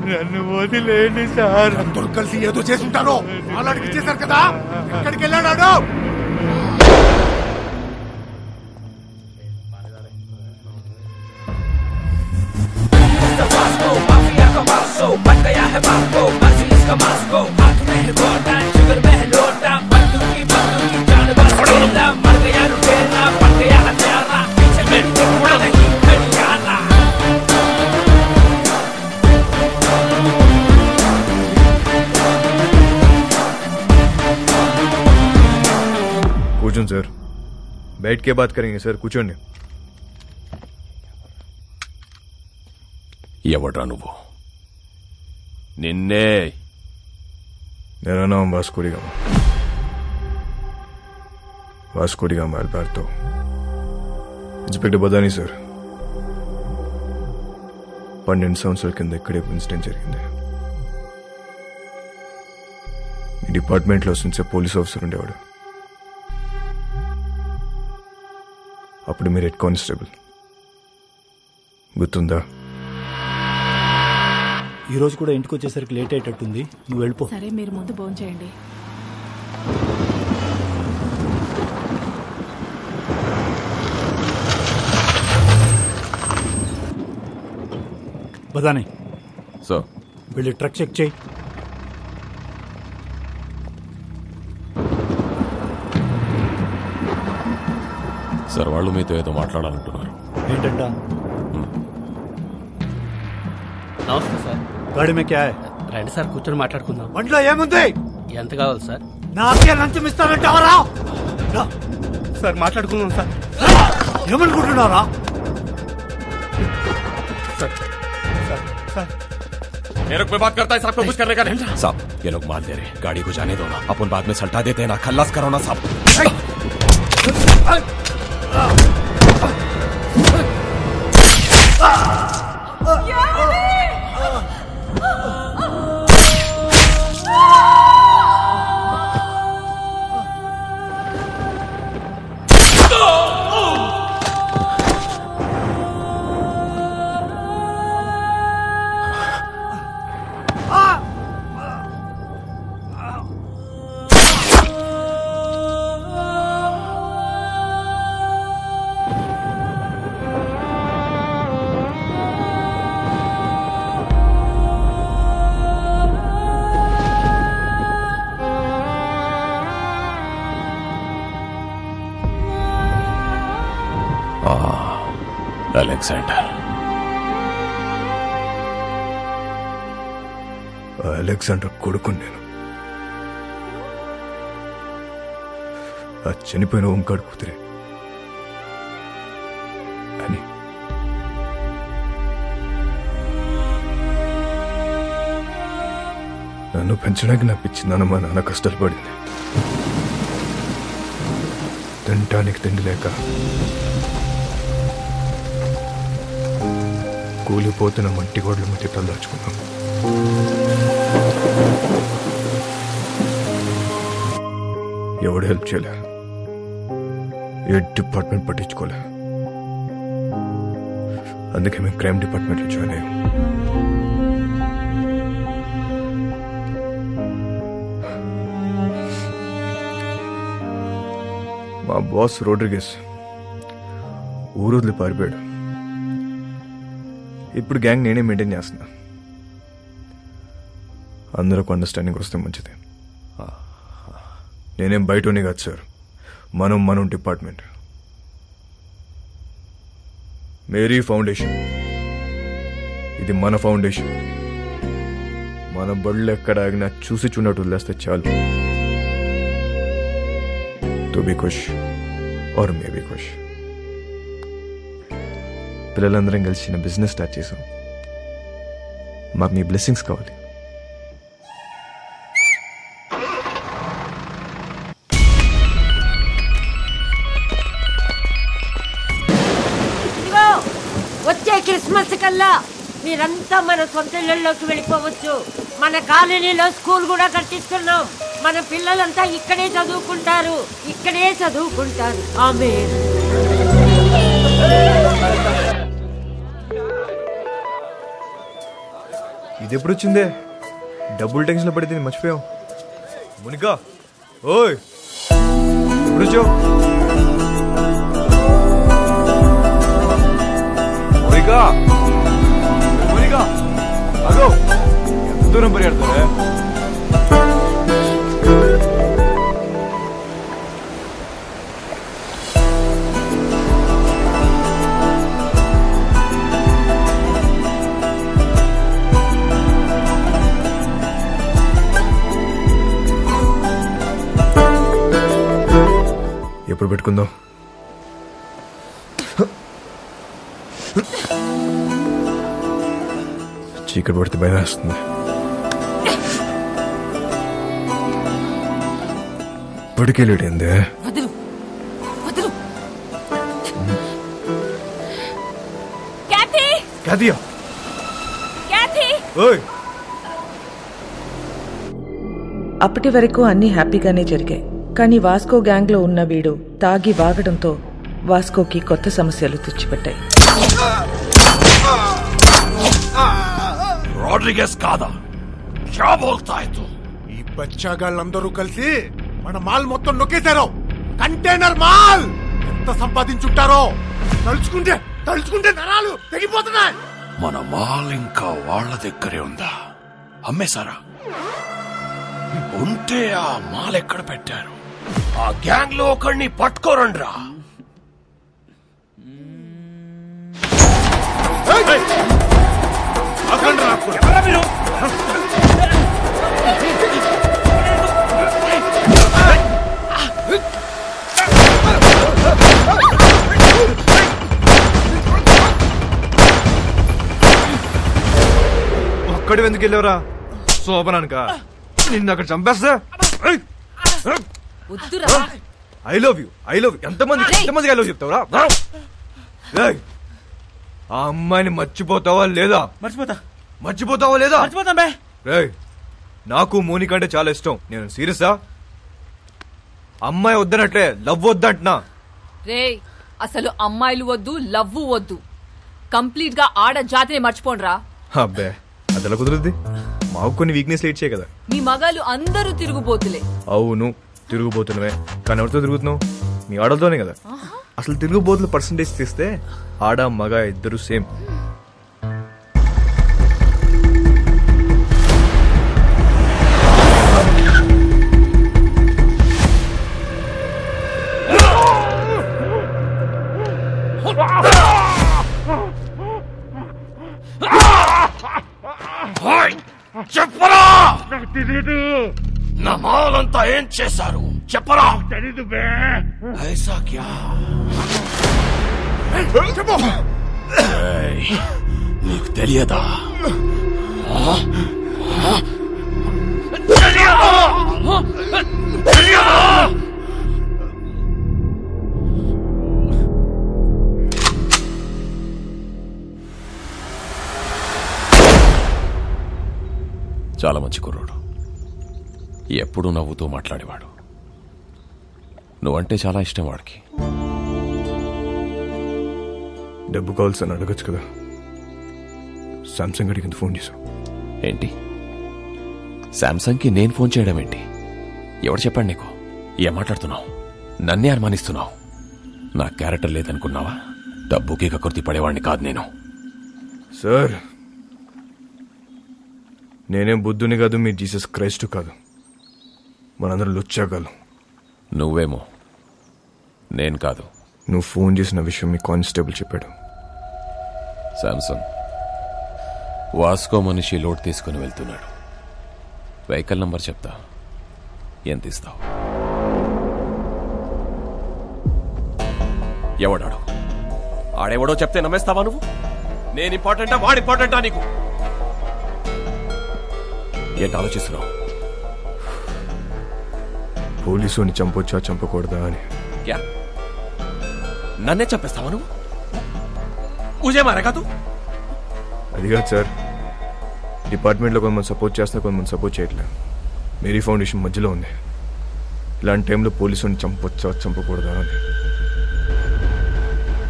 నన్ను వదిలేండి సార్. అందరూ కలిసి ఏదో చేసుంటారు. మాలాడికి చేశారు కదా, ఎక్కడికి వెళ్ళాడు? కూర్చోండి సార్, बैठ के बात करेंगे సార్. కూర్చోండి. ఎవడ్రా నువ్వు? నిన్నే. मेरा नाम Vasco D gamma. Vasco D gamma Alberto. Inspector Badani sir. 12 సంవత్సరాల కింద ఇక్కడే ఇన్సిడెంట్ జరిగింది. ఈ డిపార్ట్మెంట్లో నుంచే పోలీస్ ఆఫీసర్ ఉండేవాడు. అప్పుడు మీరు హెడ్ కానిస్టేబుల్. గుర్తుందా? ఈ రోజు కూడా ఇంటికి వచ్చేసరికి లేట్ అయ్యేటట్టుంది, నువ్వు వెళ్ళిపో. సరే, మీరు ముందు భోజనం చేయండి. బదాని సార్, వెళ్ళి ట్రక్ చెక్ చేయి. సార్, వాళ్ళు మీతో ఏదో మాట్లాడాలంటున్నారు. ఏంటంట? నమస్తే సార్. గాడి మే క్యా హై? రండి సార్, కూర్చొని మాట్లాడుకుందాం. ఒంట్లో ఏముంది? ఎంత కావాలి సార్? నాకే లంచం ఇస్తానంటావరా? సార్ మాట్లాడుకుందాం సార్. ఏమనుకుంటున్నారా? ये लोग पे बात करता है साहब को कुछ करने का नहीं। साहब ये लोग माल दे रहे, गाड़ी को जाने दो ना, अपन बाद में सल्टा देते हैं ना, खल्लास करो ना साहब। అలెగ్జాండర్ కొడుకు నేను. ఆ చనిపోయిన ఓంకాడు కూతురే అని. నన్ను పెంచడానికి నా పిచ్చిందన్న మా నాన్న కష్టాలు పడింది. తినటానికి తిండి లేక కూలిపోతున్న మట్టి గోడల మట్టి తలదాచుకున్నాం. ఎవడు హెల్ప్ చేయలే, ఏ డిపార్ట్మెంట్ పట్టించుకోలే. అందుకే మేము క్రైమ్ డిపార్ట్మెంట్లో జాయిన్ అయ్యాం. మా బాస్ రోడ్రిగేస్ ఊరు వదిలి పారిపోయాడు. ఇప్పుడు గ్యాంగ్ నేనే మెయింటైన్ చేస్తున్నా. అందరికి అండర్స్టాండింగ్ వస్తే మంచిది. నేనేం బయటనే కాదు సార్, మనం డిపార్ట్మెంట్. మేరీ ఫౌండేషన్, ఇది మన ఫౌండేషన్. మన బళ్ళు ఎక్కడ ఆగినా చూసి చూడట్టు వదిలేస్తే చాలు. తో బి ఖుష్ ఆర్ మే బి ఖుష్. పిల్లలందరం కలిసి చిన్న బిజినెస్ స్టార్ట్ చేసాం. మాకు మీ బ్లెస్సింగ్స్ కావాలి. వచ్చే క్రిస్మస్ కల్లా మీరంతా మన సొంత ఇళ్లలోకి వెళ్ళిపోవచ్చు. మన కాలనీలో స్కూల్ కూడా కట్టిస్తున్నాం. మన పిల్లలంతా ఇక్కడే చదువుకుంటారు. ఆమేన్. ఇది ఎప్పుడు వచ్చిందే? డబ్బులు టెన్షన్ లో పడితే మర్చిపోయాం. మునికా ఓయ్ ఎప్పుడు వచ్చావు? మునికా అదో ఎంత దూరం పరిగెడతారే? ఎప్పుడు పెట్టుకుందాం? చీకటి పడితే భయం వేస్తుంది. ఇప్పటికే లేట్ అయిందే. అప్పటి వరకు అన్నీ హ్యాపీగానే జరిగాయి. కానీ వాస్కో గ్యాంగ్ లో ఉన్న వీడు తాగి వాగడంతో వాస్కోకి కొత్త సమస్యలు తెచ్చిపెట్టాయి. రోడ్రిగేస్ కాదా? క్యా బోల్తా హై తు? ఈ బచ్చాగాళ్ళందరూ కలిసి మన మాల్ మొత్తం నొక్కేశారు. కంటైనర్ మాల్ ఎంత సంపాదించుంటారో తలుచుకుంటే నరాలు తెగిపోతున్నాయి. మన మాల్ ఇంకా వాళ్ళ దగ్గరే ఉందా? అమ్మేశారా? ఉంటే ఆ మాల్ ఎక్కడ పెట్టారు? ఆ గ్యాంగ్ లో ఒకడిని పట్టుకోరండ్రా. ఒక్కడి ఎందుకు వెళ్ళావురా శోభనానిక నిన్ను అక్కడ చంపేస్తా. ఐ లవ్ యూ ఎంతమందికి ఐ లవ్ చెప్తావురా? ఆ అమ్మాయిని మర్చిపోతావా లేదా? మర్చిపోతావా లేదా? రేయ్ నాకు మోనిక అంటే చాలా ఇష్టం. నేను సీరియసా? అమ్మాయి వద్దనట్లే లవ్ వద్దంటున్నా. రే అసలు అమ్మాయిలు వద్దు లవ్ వద్దు, కంప్లీట్ గా ఆడ జాతిని మర్చిపోండ్రా. అబ్బే అదెలా కుదురుద్ది? మాకు కొన్ని వీక్నెస్ లేట్ చేయ కదా. మీ మగాళ్ళు అందరూ తిరుగుబోతులే. అవును తిరుగుబోతున్నవే, కానీ ఎవరితో తిరుగుతున్నావు? మీ ఆడలతోనే కదా. అసలు తిరుగుబోతుల పర్సంటేజ్ తీస్తే ఆడ మగ ఇద్దరు సేమ్. చెప్పరా నా మాలంతా ఏం చేశారు చెప్పరా? తెలీదు బే. ఐసా క్యా? చెప్పు. నీకు తెలియదా? చాలా మంచి కుర్రోడు, ఎప్పుడూ నవ్వుతూ మాట్లాడేవాడు. నువ్వంటే చాలా ఇష్టం వాడికి. డబ్బు కావాల్సి అడగచ్చు కదా. సామ్సంగ్ గడికి ఫోన్ చేశావు ఏంటి? శాంసంగ్కి నేను ఫోన్ చేయడం ఏంటి? ఎవరు చెప్పాడు నీకు? ఏం మాట్లాడుతున్నావు? నన్నే అనుమానిస్తున్నావు. నా క్యారెక్టర్ లేదనుకున్నావా? డబ్బుకి కకృతి పడేవాడిని కాదు నేను. సార్ నేనేం బుద్ధుని కాదు, మీ జీసస్ క్రైస్ట్ కాదు. మనందరం లుచ్చాగాలు. నువ్వేమో, నేను కాదు. నువ్వు ఫోన్ చేసిన విషయం మీ కానిస్టేబుల్ చెప్పాడు. శాంసంగ్ వాస్కో మనిషి లోడ్ తీసుకుని వెళ్తున్నాడు. వెహికల్ నంబర్ చెప్తా, ఎంత ఇస్తావు? ఎవడాడు? ఆడెవడో చెప్తే నమ్మేస్తావా నువ్వు? నేను ఇంపార్టెంటా వాడు ఇంపార్టెంటా నీకు? ఏంటి ఆలోచిస్తున్నావు? పోలీసుని చంపొచ్చా చంపకూడదా అని. నన్నే చంపేస్తావా నువ్వు? ఊజే మారా కాదు. అది కాదు సార్, డిపార్ట్మెంట్లో కొంతమంది సపోర్ట్ చేస్తున్నా, కొంతమంది సపోర్ట్ చేయట్లేదు. మేరీ ఫౌండేషన్ మధ్యలో ఉంది. ఇలాంటి టైంలో పోలీసుని చంపొచ్చా చంపకూడదా అని.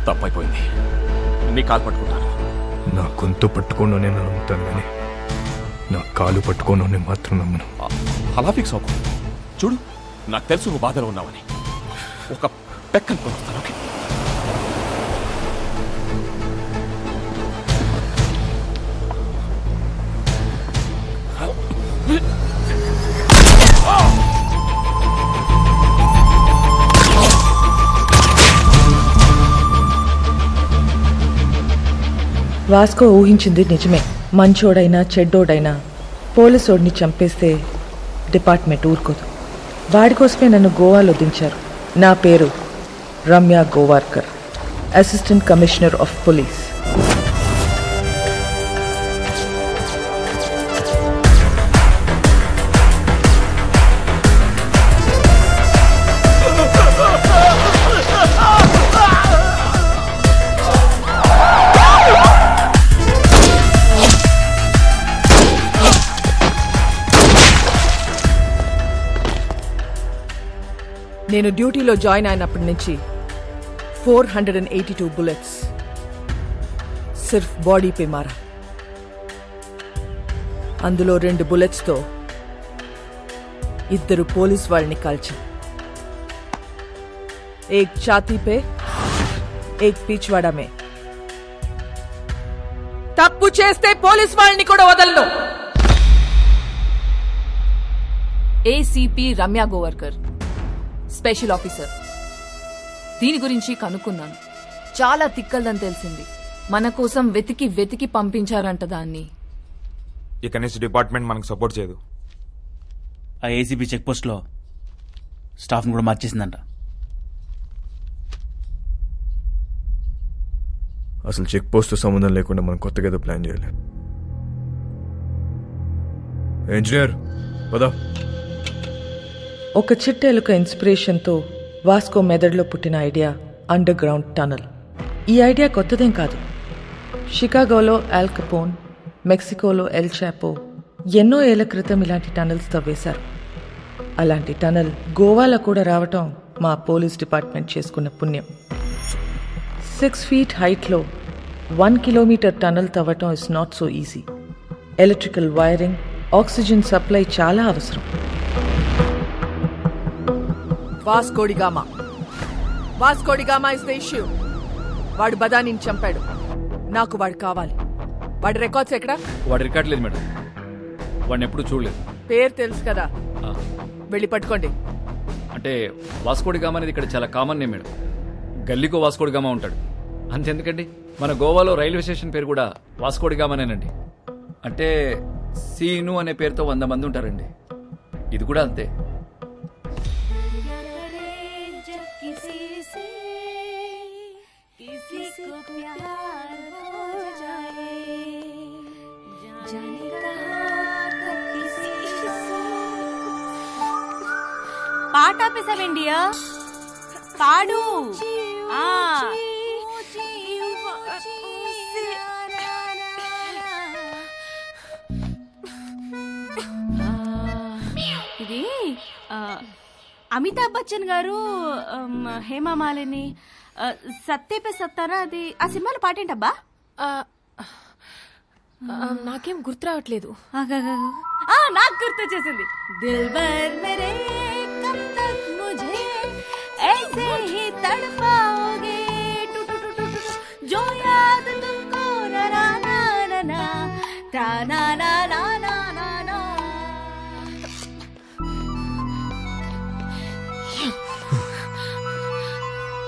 తప్పైపోయింది. నీ కాలు పట్టుకుంటాను. నా గొంతు పట్టుకోను నేను నమ్ముతాను, కానీ నా కాలు పట్టుకోను నేను మాత్రం నమ్మను. అలా ఫిక్స్ అవ్వకు. చూడు, నాకు తెలుసు నువ్వు బాధలో ఉన్నావని. ఒక పెక్కను కొనుస్తాను. ఓకే? వాస్కో ఊహించింది నిజమే. మంచోడైనా చెడ్డోడైనా పోలీసోడిని చంపేస్తే డిపార్ట్మెంట్ ఊరుకోదు. వాడి కోసమే నన్ను గోవాలో దించారు. నా పేరు Ramya Gowarkar, assistant commissioner of police. నేను డ్యూటీలో జాయిన్ అయినప్పటి నుంచి 482 బుల్లెట్స్ సిర్ఫ్ బాడీ పే మారా. అందులో 2 బుల్లెట్స్తో 2 పోలీస్ వాళ్ళని కాల్చా. ఏక్ ఛాతీ పే, ఏక్ పిచ్వాడా మే. తప్పు చేస్తే పోలీస్ వాళ్ళని కూడా వదలను. ACP Ramya Gowarkar, special officer. దీని గురించి కనుక్కున్నాను. చాలా తిక్కల్దని తెలిసింది. మన కోసం వెతికి వెతికి పంపించారంట దాన్ని. ఇక నుంచి డిపార్ట్మెంట్ మనకు సపోర్ట్ చేయదు. ఆ ఏసీబీ చెక్ పోస్ట్ లో స్టాఫ్ కూడా మార్చేసిందంట. అసలు చెక్ పోస్ట్ సంబంధం లేకుండా మనం కొత్తగా ఏదో ప్లాన్ చేయాలి. ఇంజనీర్ పదా. ఒక చిట్టెలుక ఇన్స్పిరేషన్తో వాస్కో మెదడులో పుట్టిన ఐడియా అండర్ గ్రౌండ్ టనల్. ఈ ఐడియా కొత్తదేం కాదు. షికాగోలో ఆల్ కపోన్, మెక్సికోలో ఎల్ చాపో ఎన్నో ఏళ్ల క్రితం ఇలాంటి టనల్స్ తవ్వేశారు. అలాంటి టనల్ గోవాలో కూడా రావటం మా పోలీస్ డిపార్ట్మెంట్ చేసుకున్న పుణ్యం. 6 feet హైట్లో 1 kilometer టనల్ తవ్వటం is not so easy. Electrical wiring, oxygen supply చాలా అవసరం. Vasco da Gama is the issue. వాడు బదానిని చంపాడు. నాకు వాడు కావాలి. వాడి రికార్డ్స్ ఎక్కడా? వాడి రికార్డ్ లేదు మేడం. వాడిని ఎప్పుడు చూడలేదు. పేరు తెలుసు కదా, వెళ్ళి పట్టుకోండి. అంటే వాస్కోడిగామా అనేది ఇక్కడ చాలా కామన్ నేమ్ మేడం. గల్లీకో వాస్కోడిగామా ఉంటాడు. అంతెందుకండి, మన గోవాలో రైల్వే స్టేషన్ పేరు కూడా వాస్కోడిగామానేనండి. అంటే సీను అనే పేరుతో 100 మంది ఉంటారండి. ఇది కూడా అంతే. పాట ఆపేసావేండియా? పాడు. ఇది అమితాబ్ బచ్చన్ గారు, హేమమాలిని, సత్తే పే సత్తారా, అది ఆ సినిమాలో పాటేంటబ్బా? నాకేం గుర్తు రావట్లేదు. నాకు గుర్తొచ్చేసింది. దిల్బర్ మేరే కబ్ తక్ ముझे ऐसे ही तड़पाओगे जो याद तुमको ना ना ना ना ता ना ना ना ना ना ना.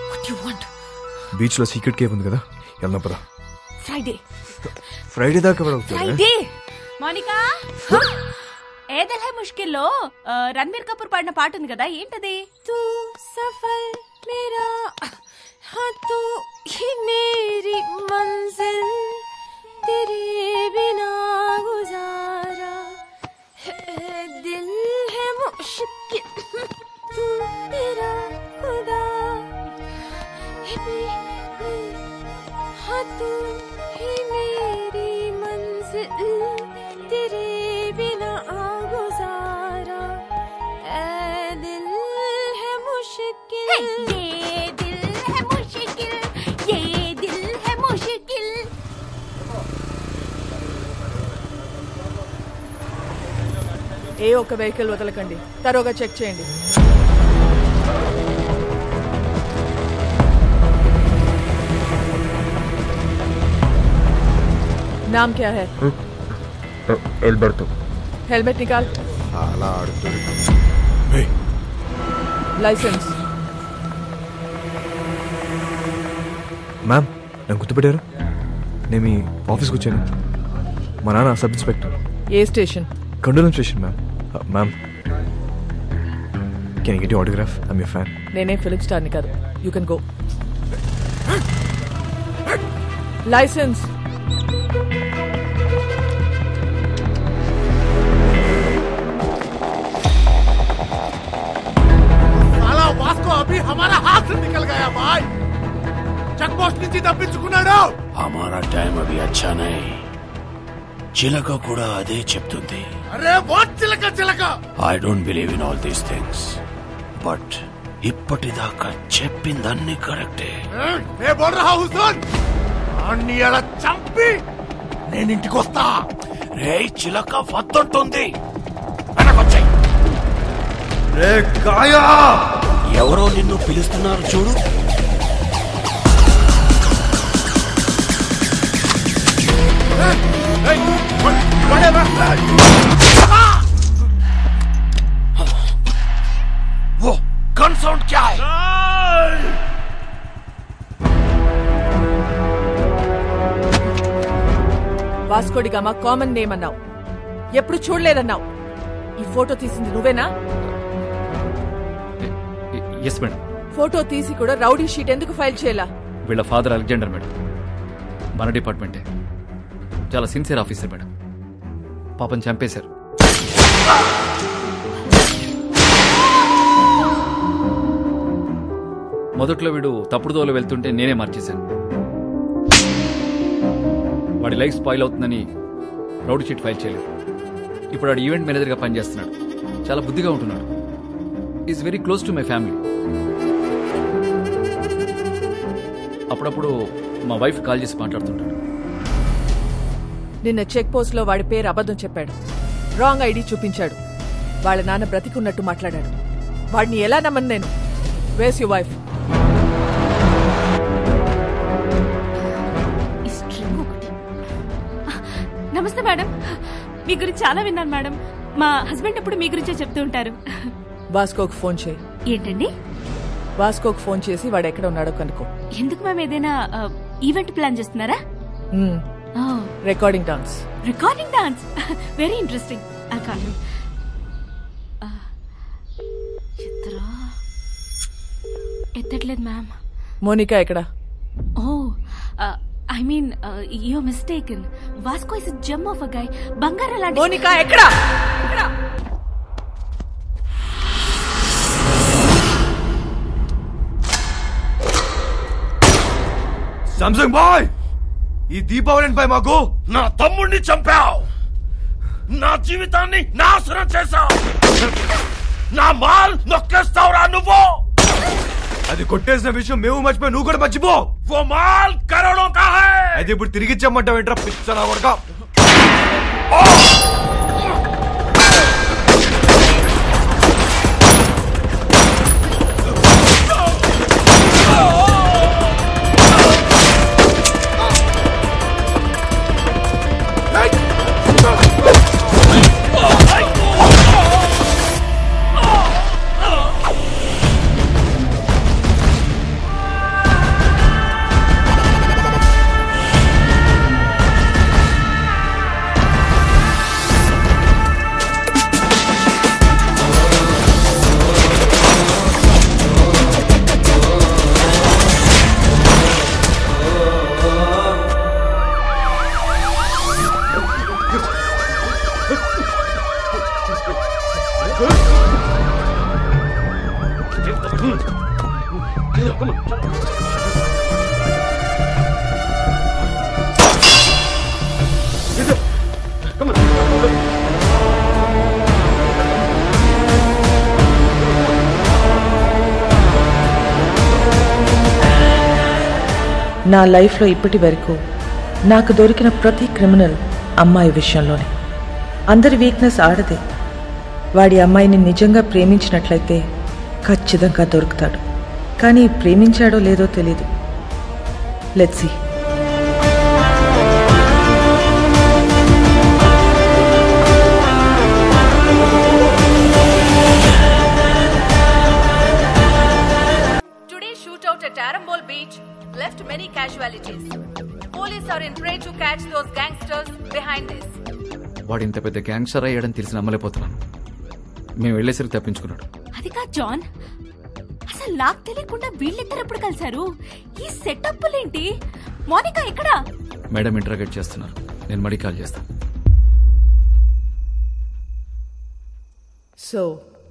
What do you want? Beach లో సీక్రెట్ కేవ్ ఉంది కదా, వెళ్దాం పదా. ఫ్రైడే దాకా ఫ్రైడే. మోనికా, ఏ దిల్ హై ముష్కిల్లో రణబీర్ కపూర్ పాడిన పాట ఉంది కదా, ఏంటది? తూ సఫర్ మేరా తూ he Mary Manzil తెరే Bina గుజారా Dil high ముష్కిల్ తూ మేరా ఖుదా తూ హీ మేరీ మంజిల్ तेरे बिना गुजारा ऐ दिल है मुश्किल, ये दिल है मुश्किल, ये दिल है मुश्किल. ఏ ఒక్క వెహికల్ వదలకండి, తరోగా చెక్ చేయండి. नाम क्या है? एल्बर्टो. हेलमेट निकाल. లైసెన్స్. మ్యామ్, నన్ను గుర్తుపెట్టారు? నేను మీ ఆఫీస్కి వచ్చాను. మా నాన్న సబ్ ఇన్స్పెక్టర్. ఏ station? Candolim station ma'am. Ma'am, can I get your autograph? I am your fan. నేనే ఫిలిం స్టార్ని కాదు. You can go. Licence. Vasco अभी हमारा हाथ से निकल गया भाई. चेक पोस्ट నుంచి తప్పించుకున్నాడు. हमारा टाइम अभी अच्छा नहीं. చిలక కూడా అదే చెప్తుంది. అరే వాట్ చిలక చిలక. I don't believe in all these things. But ఇప్పటిదాకా చెప్పిందన్నీ కరెక్టే. मैं बोल रहा हूँ सुन. అన్ని అలా చంపి నేను ఇంటికి వస్తా. రే చిలక వద్దంటుంది. వెనకొచ్చాయి. రే కాయా, ఎవరో నిన్ను పిలుస్తున్నారు చూడు. वो गन साउंड क्या है? వాస్కోడిగామా కామన్ నేమ్ అన్నావు, ఎప్పుడు చూడలేదన్నావు. ఈ ఫోటో తీసింది నువ్వేనా? Yes madam. ఫోటో తీసి కూడా రౌడీ షీట్ ఎందుకు ఫైల్ చేయాలా? వీళ్ళ ఫాదర్ అలెగ్జాండర్ మేడం. మన డిపార్ట్మెంటే. చాలా సిన్సియర్ ఆఫీసర్ మేడం. పాపం చంపేశారు. మొదట్లో వీడు తప్పుడు దోవలో వెళ్తుంటే నేనే మార్చేశాను. వాడి లైఫ్ స్పాయిల్ అవుతుందని రౌడీ షీట్ ఫైల్ చేయలేదు. ఇప్పుడు వాడు ఈవెంట్ మేనేజర్గా పనిచేస్తున్నాడు. చాలా బుద్ధిగా ఉంటున్నాడు. Is very close to my family. అప్పుడప్పుడు మా వైఫ్ కాల్ చేసి మాట్లాడుతుంటాడు. నిన్న చెక్ పోస్ట్ లో వాడి పేరు అబద్ధం చెప్పాడు. రాంగ్ ఐడి చూపించాడు. వాళ్ళ నాన్న బ్రతికున్నట్టు మాట్లాడాడు. వాడిని ఎలా నమ్మను నేను? వేస్ యు వైఫ్? నమస్తే మేడం. మీ గురించి చాలా విన్నాను మేడం. మా హస్బెండ్ ఎప్పుడు మీ గురించే చెప్తూ ఉంటారు. వాస్కోకు ఫోన్ చేయి. ఏంటండి? వాస్కోకు ఫోన్ చేసి వాడు ఎక్కడ ఉన్నాడో కనుక్కో. ఎందుకు మేము ఏదైనా ఈవెంట్ ప్లాన్ చేస్తున్నారా? Recording dance. Recording dance, very interesting. ఎత్తట్లేదు మ్యామ్. మోనికా ఎక్కడ? ఓ I mean, you're mistaken. Vasco is a gem of a guy. Bangara లాంటి. మోనికా ఎక్కడ? సామ్సంగ్ బాయ్, ఈ దీపావళిపై మాకు నా తమ్ముడిని చంపావు, నా జీవితాన్ని నాశనం చేశావు, నా మాల్ నొక్కేస్తావురా నువ్వు. అది కొట్టేసిన విషయం మేము మర్చిపోయి నువ్వు కూడా మర్చిపో. वो माल करोड़ों का है. అది ఇప్పుడు తిరిగి ఇచ్చామంటావు ఏంట్రా పిచ్చనా కొడకా? నా లైఫ్లో ఇప్పటి వరకు నాకు దొరికిన ప్రతి క్రిమినల్ అమ్మాయి విషయంలోనే. అందరి వీక్నెస్ ఆడదే. వాడి అమ్మాయిని నిజంగా ప్రేమించినట్లయితే ఖచ్చితంగా దొరుకుతాడు. కానీ ప్రేమించాడో లేదో తెలీదు. Let's see. Today's shootout at Arambol Beach left many casualties. Police are in prey to catch those gangsters behind this. వాడు ఇంత పెద్ద గ్యాంగ్స్టర్ అయ్యాడని తెలిసి నమ్మలేకపోతున్నాను. మేము వెళ్లేసరికి తప్పించుకున్నాడు. అది కాదు జాన్, అసలు నాకు తెలియకుండా వీళ్ళిద్దరు ఎప్పుడు కలిశారు? ఈ సెటప్లేంటి? మోనికా ఎక్కడ? మేడం ఇంటరాగేట్ చేస్తున్నారు. నేను మడి కాల్ చేస్తాను. సో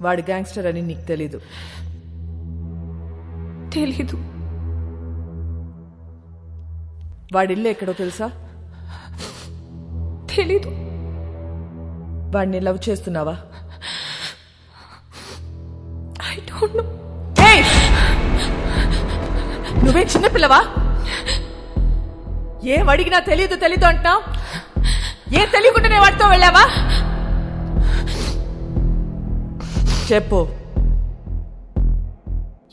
వాడు గ్యాంగ్స్టర్ అని నీకు తెలీదు? తెలీదు. వాడిల్లు ఎక్కడో తెలుసా? తెలీదు. వాడిని లవ్ చేస్తున్నావా? I don't know. నువ్వే చిన్నపిల్లవా? ఏం అడిగినా తెలీదు తెలీదు అంటున్నావు. ఏం తెలియకుండానే వాడితో వెళ్ళావా? చెప్పు,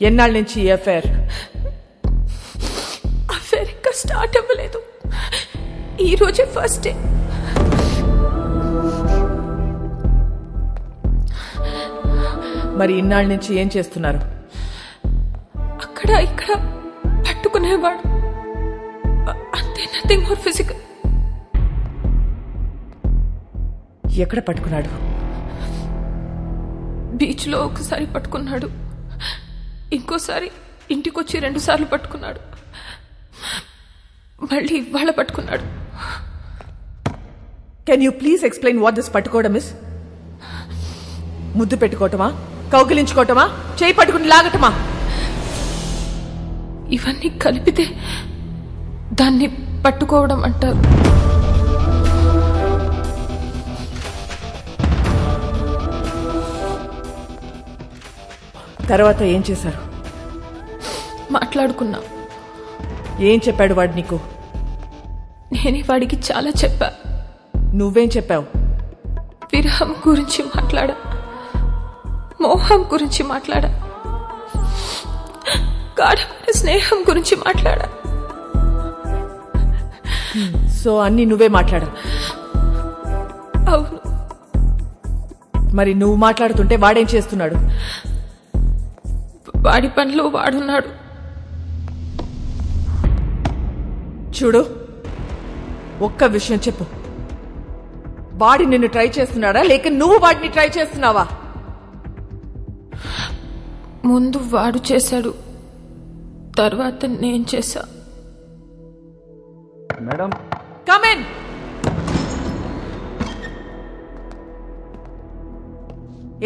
ఎన్నాళ్ళ నుంచి ఈ అఫైర్? అఫైర్ ఇంకా స్టార్ట్ అవ్వలేదు. ఈ రోజే ఫస్ట్ డే. మరి ఇన్నాళ్ళ నుంచి ఏం చేస్తున్నారు? అక్కడ ఇక్కడ పట్టుకునేవాడు అంతే, నథింగ్ మోర్ ఫిజికల్. ఎక్కడ పట్టుకున్నాడు? బీచ్ లో ఒకసారి పట్టుకున్నాడు, ఇంకోసారి ఇంటికొచ్చి 2 సార్లు పట్టుకున్నాడు, మళ్ళీ ఇవాళ పట్టుకున్నాడు. Can you please explain what this పట్టుకోవడం ఇస్? ముద్దు పెట్టుకోవటమా, కౌగిలించుకోవటమా, చేయి పట్టుకుని లాగటమా? ఇవన్నీ కలిపితే దాన్ని పట్టుకోవడం అంటారు. తర్వాత ఏం చేశారు? మాట్లాడుకున్నా. ఏం చెప్పాడు వాడు నీకు? నేనే వాడికి చాలా చెప్పా. నువ్వేం చెప్పావు? విరహం గురించి మాట్లాడా, మోహం గురించి మాట్లాడా, గాఢమైన స్నేహం గురించి మాట్లాడా. సో అన్ని నువ్వే మాట్లాడా? అవును. మరి నువ్వు మాట్లాడుతుంటే వాడేం చేస్తున్నాడు? వాడి పనిలో వాడున్నాడు. చూడు, ఒక్క విషయం చెప్పు. వాడి నిన్ను ట్రై చేస్తున్నాడా లేక నువ్వు వాడిని ట్రై చేస్తున్నావా? ముందు వాడు చేశాడు, తర్వాత నేను చేశా. Madam, come in.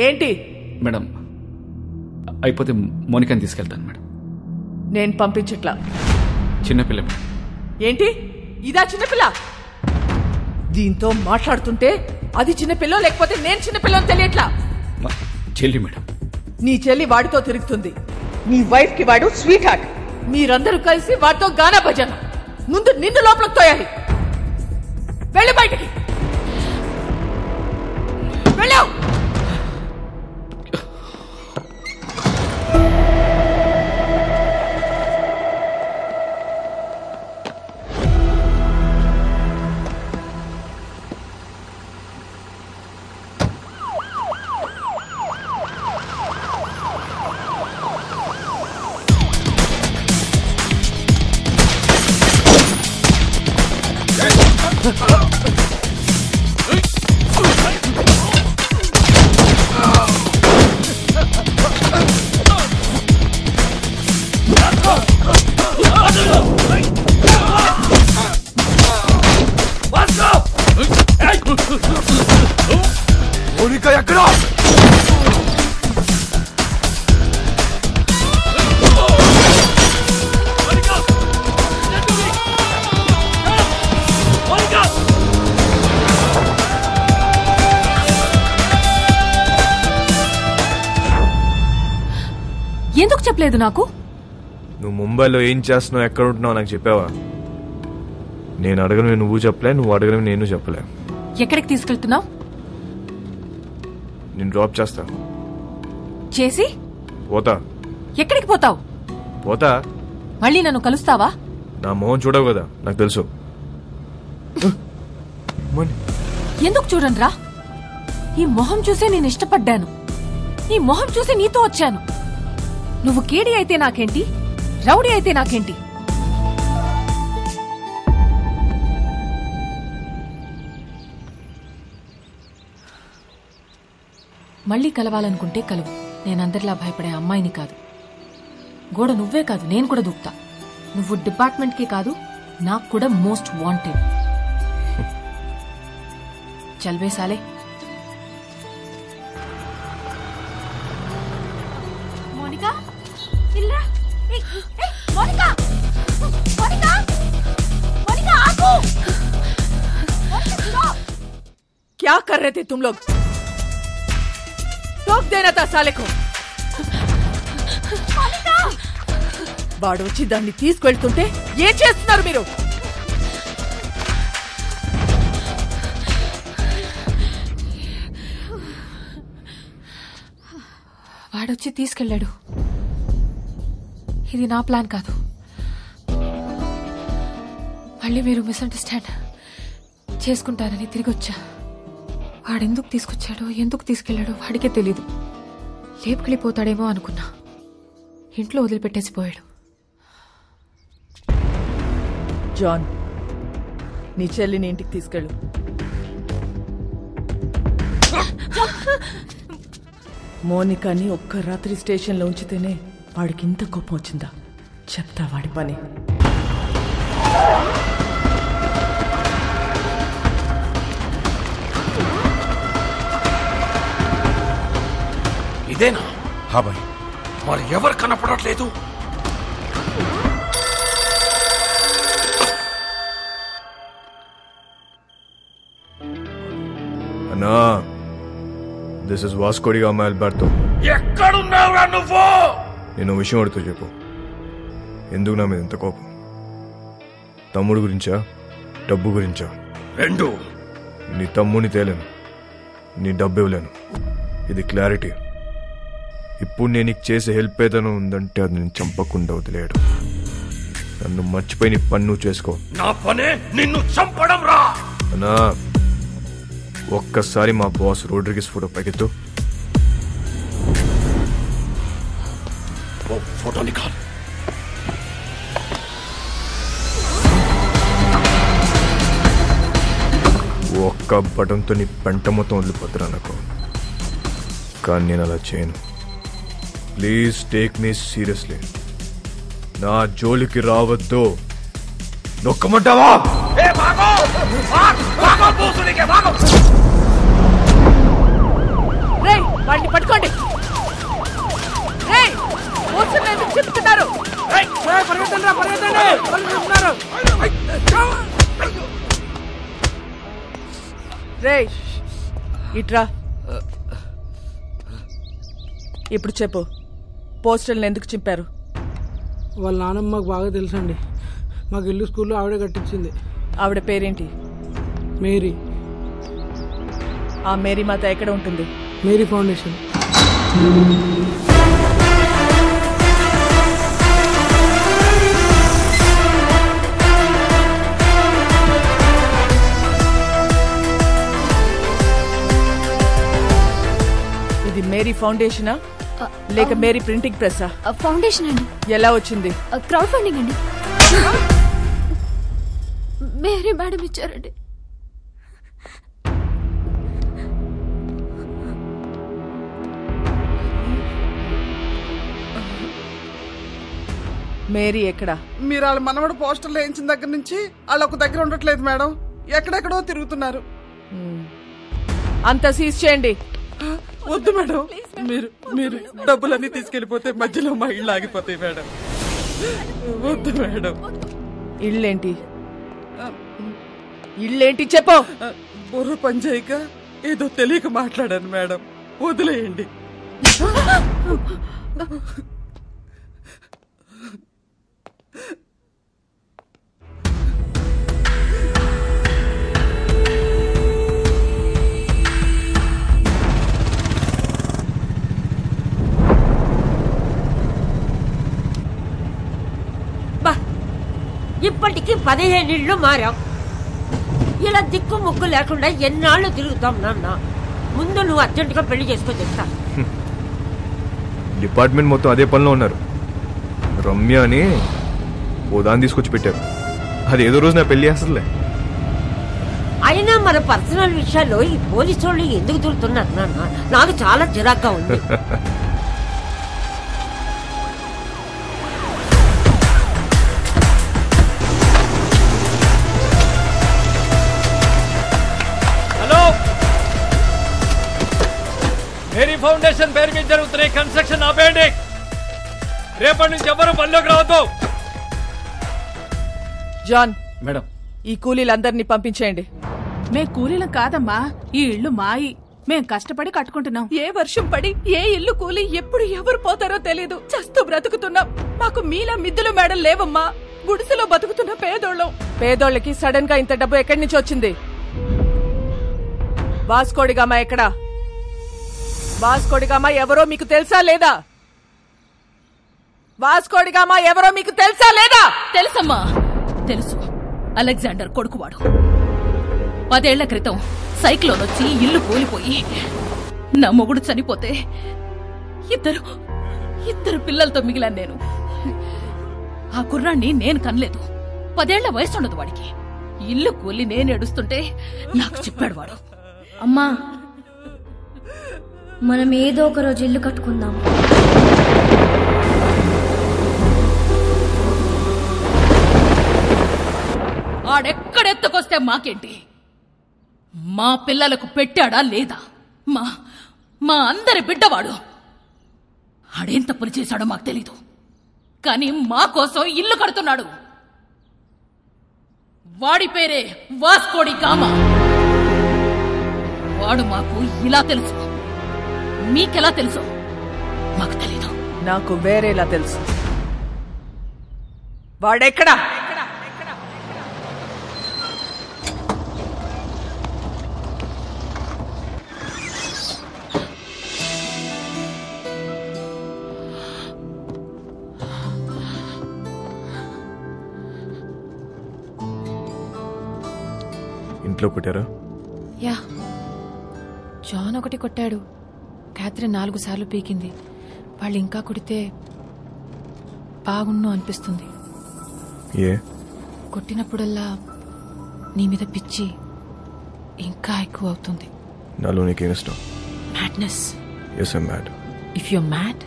ఏంటి? మేడం, అయిపోతే మోనికాని తీసుకెళ్తాను మేడం. నేను పంపించట్లా. చిన్నపిల్ల మేడం. ఏంటి ఇదా చిన్నపిల్ల? దీంతో మాట్లాడుతుంటే అది చిన్నపిల్ల లేకపోతే నేను చిన్నపిల్లని తెలియట్లా. చెల్లి మేడం. నీ చెల్లి వాడితో తిరుగుతుంది. నీ వైఫ్ కి వాడు స్వీట్ హార్ట్. మీరందరూ కలిసి వాడితో గానా భజన. ముందు నిన్ను లోపలికి తోయాలి. వెళ్ళి బయటికి వెళ్ళావు. మోనికా ఎక్కడ? ఎందుకు చెప్పలేదు నాకు? నువ్వు ముంబైలో ఏం చేస్తున్నావు, ఎక్కడ ఉంటున్నావు నాకు చెప్పావా? నేను అడగను నువ్వు చెప్పలే, నువ్వు అడగను నేను చెప్పలే. ఎక్కడికి తీసుకెళ్తున్నావు? నేను డ్రాప్ చేస్తా. చేసి పోతా. ఎక్కడికి పోతావు? పోతా. మళ్ళీ నన్ను కలుస్తావా? నా మొహం చూడవు కదా, నాకు తెలుసు. ఎందుకు చూడండిరా, ఈ మొహం చూసే నేను ఇష్టపడ్డాను. ఈ మొహం చూసి నీతో వచ్చాను. నువ్వు కేడి అయితే నాకేంటి, రౌడీ అయితే నాకేంటి? మళ్ళీ కలవాలనుకుంటే కలువు. నేనందరిలా భయపడే అమ్మాయిని కాదు. గోడ నువ్వే కాదు, నేను కూడా దూకుతా. నువ్వు డిపార్ట్మెంట్కే కాదు, నాకు కూడా మోస్ట్ వాంటెడ్. చల్వే సాలే. మోనికా ఇల్లా. మోనికా మోనికా మోనికా ఆగు. क्या कर रहे थे तुम लोग? टोक देना था साले को. వాడు వచ్చి దాన్ని తీసుకెళ్తుంటే ఏం చేస్తున్నారు మీరు? వాడొచ్చి తీసుకెళ్ళాడు. ఇది నా ప్లాన్ కాదు. మళ్ళీ మీరు మిస్అండర్స్టాండ్ చేసుకుంటారని తిరిగి వచ్చా. వాడెందుకు తీసుకొచ్చాడో, ఎందుకు తీసుకెళ్లాడో వాడికే తెలీదు. లేపుకెళ్ళిపోతాడేమో అనుకున్నా. ఇంట్లో వదిలిపెట్టేసి పోయాడు. జాన్, నీ చెల్లిని ఇంటికి తీసుకెళ్ళు. మోనికాని ఒక్క రాత్రి స్టేషన్లో ఉంచితేనే వాడికి ఇంత కోపం వచ్చిందా? చెప్తా వాడి పని. ఇదేనా? హా భాయ్. మరి ఎవరు కనపడట్లేదు? అన్నా, this is Vasco da Gama Alberto. ఎక్కడున్నావురా నువ్వు? నేను విషయం అడుగుతూ చెప్పు. ఎందుకు నా మీద ఇంత కోపం? తమ్ముడు గురించా, డబ్బు గురించా? రెండు. నీ తమ్ముని తేలేను, నీ డబ్బు ఇవ్వలేను. ఇది క్లారిటీ. ఇప్పుడు నేను నీకు చేసే హెల్ప్ ఏదైనా ఉందంటే అది నేను చంపకుండా వదిలేయడు. నన్ను మర్చిపోయి నీ పని నువ్వు చేసుకో. నా పనే నిన్ను చంపడం రా. అన్నా, ఒక్కసారి మా బాస్ రోడ్రిగస్ ఫోటో పైకెత్తు. ఫోటో నికాల్. ఒక్క బటన్తో నీ పెంట మొత్తం వదిలిపోతురా నాకు. కానీ నేను అలా చేయను. Please take me seriously. నా జోలికి రావద్దు. నొక్కమంటావా? వాడిని పట్టుకోండి. చెప్తున్నారు. రేయ్ ఇట్రా. ఇప్పుడు చెప్పు, పోస్టర్లు ఎందుకు చింపారు? వాళ్ళ నాన్నమ్మ మాకు బాగా తెలుసండి. మాకు ఇల్లు స్కూల్లో ఆవిడే కట్టించింది. ఆవిడ పేరేంటి? మేరీ. ఆ మేరీ మాత ఎక్కడ ఉంటుంది? Mary foundation. ఇది మేరీ ఫౌండేషనా లేక మేరీ ప్రింటింగ్ ప్రెస్సా? ఫౌండేషన్ అండి. ఎలా వచ్చింది? క్రౌడ్ ఫండింగ్ అండి. మేరీ మేడం ఇచ్చారండి. మేరీ ఎక్కడా? మీరు వాళ్ళ మనవడు పోస్టర్లు వేయించిన దగ్గర నుంచి వాళ్ళు ఒక దగ్గర ఉండట్లేదు మేడం. ఎక్కడెక్కడో తిరుగుతున్నారు. అంతా సీజ్ చేయండి. వద్దు మేడం, మీరు మీరు డబ్బులన్నీ తీసుకెళ్లిపోతే మధ్యలో మా ఇళ్ళు ఆగిపోతాయి మేడం. వద్దు మేడం. ఇళ్ళేంటి? ఇళ్ళేంటి చెప్పు. బుర్ర పనిచేయక ఏదో తెలియక మాట్లాడాను మేడం, వదిలేయండి. ఇప్పటికి 15 ఇళ్ళు మారాం. ఇలా దిక్కు ముక్కు లేకుండా ఎన్నాళ్ళు తిరుగుతాం నాన్న. ముందు నువ్వు అర్జెంటుగా పెళ్లి చేసుకొని చెప్తా. డిపార్ట్మెంట్ మొత్తం అదే పనిలో ఉన్నారు. రమ్య అని ఓ దాన్ని తీసుకొచ్చి పెట్టారు. అది ఏదో రోజు నా పెళ్లి చేస్తుందిలే. అయినా మన పర్సనల్ విషయాల్లో ఈ పోలీసు వాళ్ళు ఎందుకు తిరుగుతున్నారు నాన్న? నాకు చాలా చిరాగ్గా ఉంది. మేరీ ఫౌండేషన్ పేరు మీద జరుగుతున్న కన్స్ట్రక్షన్ ఆపేయండి. రేపటి నుంచి ఎవరు పనిలోకి రావద్దు. జాన్ మేడం, ఈ కూలీలందరినీ పంపించేయండి. మే కూలీలం కాదమ్మా, ఈ ఇల్లు మాయి. మేం కష్టపడి కట్టుకుంటున్నాం. ఏ వర్షం పడి ఏ ఇల్లు కూలి ఎప్పుడు ఎవరు పోతారో తెలీదు. చస్తూ బ్రతుకుతున్నాం. మాకు మీలా మిద్దులు మేడలు లేవమ్మా. గుడిసెలో బతుకుతున్న పేదోళ్ళం. పేదోళ్ళకి సడన్ గా ఇంత డబ్బు ఎక్కడి నుంచి వచ్చింది? వాస్కోడిగామా ఎక్కడా? వాస్కోడిగామా ఎవరో మీకు తెలుసా లేదా? వాస్కోడిగామా ఎవరో మీకు తెలుసా లేదా? తెలుసమ్మా, తెలుసు. అలెగ్జాండర్ కొడుకువాడు. 10 ఏళ్ల క్రితం సైక్లోన్ వచ్చి ఇల్లు కూలిపోయి నా మొగుడు చనిపోతే ఇద్దరు పిల్లలతో మిగిలాను నేను. ఆ కుర్రాన్ని నేను కనలేదు. 10 ఏళ్ల వయసుండదు వాడికి. ఇల్లు కూలి నేను ఏడుస్తుంటే నాకు చెప్పాడు వాడు. అమ్మా, మనం ఏదో ఒక రోజు ఇల్లు కట్టుకుందాం. ఆడెక్కడెత్తుకొస్తే మాకేంటి? మా పిల్లలకు పెట్టాడా లేదా? మా అందరి బిడ్డవాడు. ఆడేం తప్పులు చేశాడో మాకు తెలీదు, కానీ మా కోసం ఇల్లు కడుతున్నాడు. వాడి పేరే వాస్కోడి గామా. వాడు మాకు ఇలా తెలుసు, మీకెలా తెలుసు మాకు తెలీదు. నాకు వేరేలా తెలుసు. వాడెక్కడా? ఇంట్లో కొట్టారా? యా, జాన్ ఒకటి కొట్టాడు, క్యాథరిన్ 4 సార్లు పీకింది. వాళ్ళు ఇంకా కొడితే బాగుండు అనిపిస్తుంది. ఏ? కొట్టినప్పుడల్లా నీ మీద పిచ్చి ఇంకా ఎక్కువ అవుతుంది. నాలో నీకేం ఇష్టం? Madness. Yes, I'm mad. If you're mad,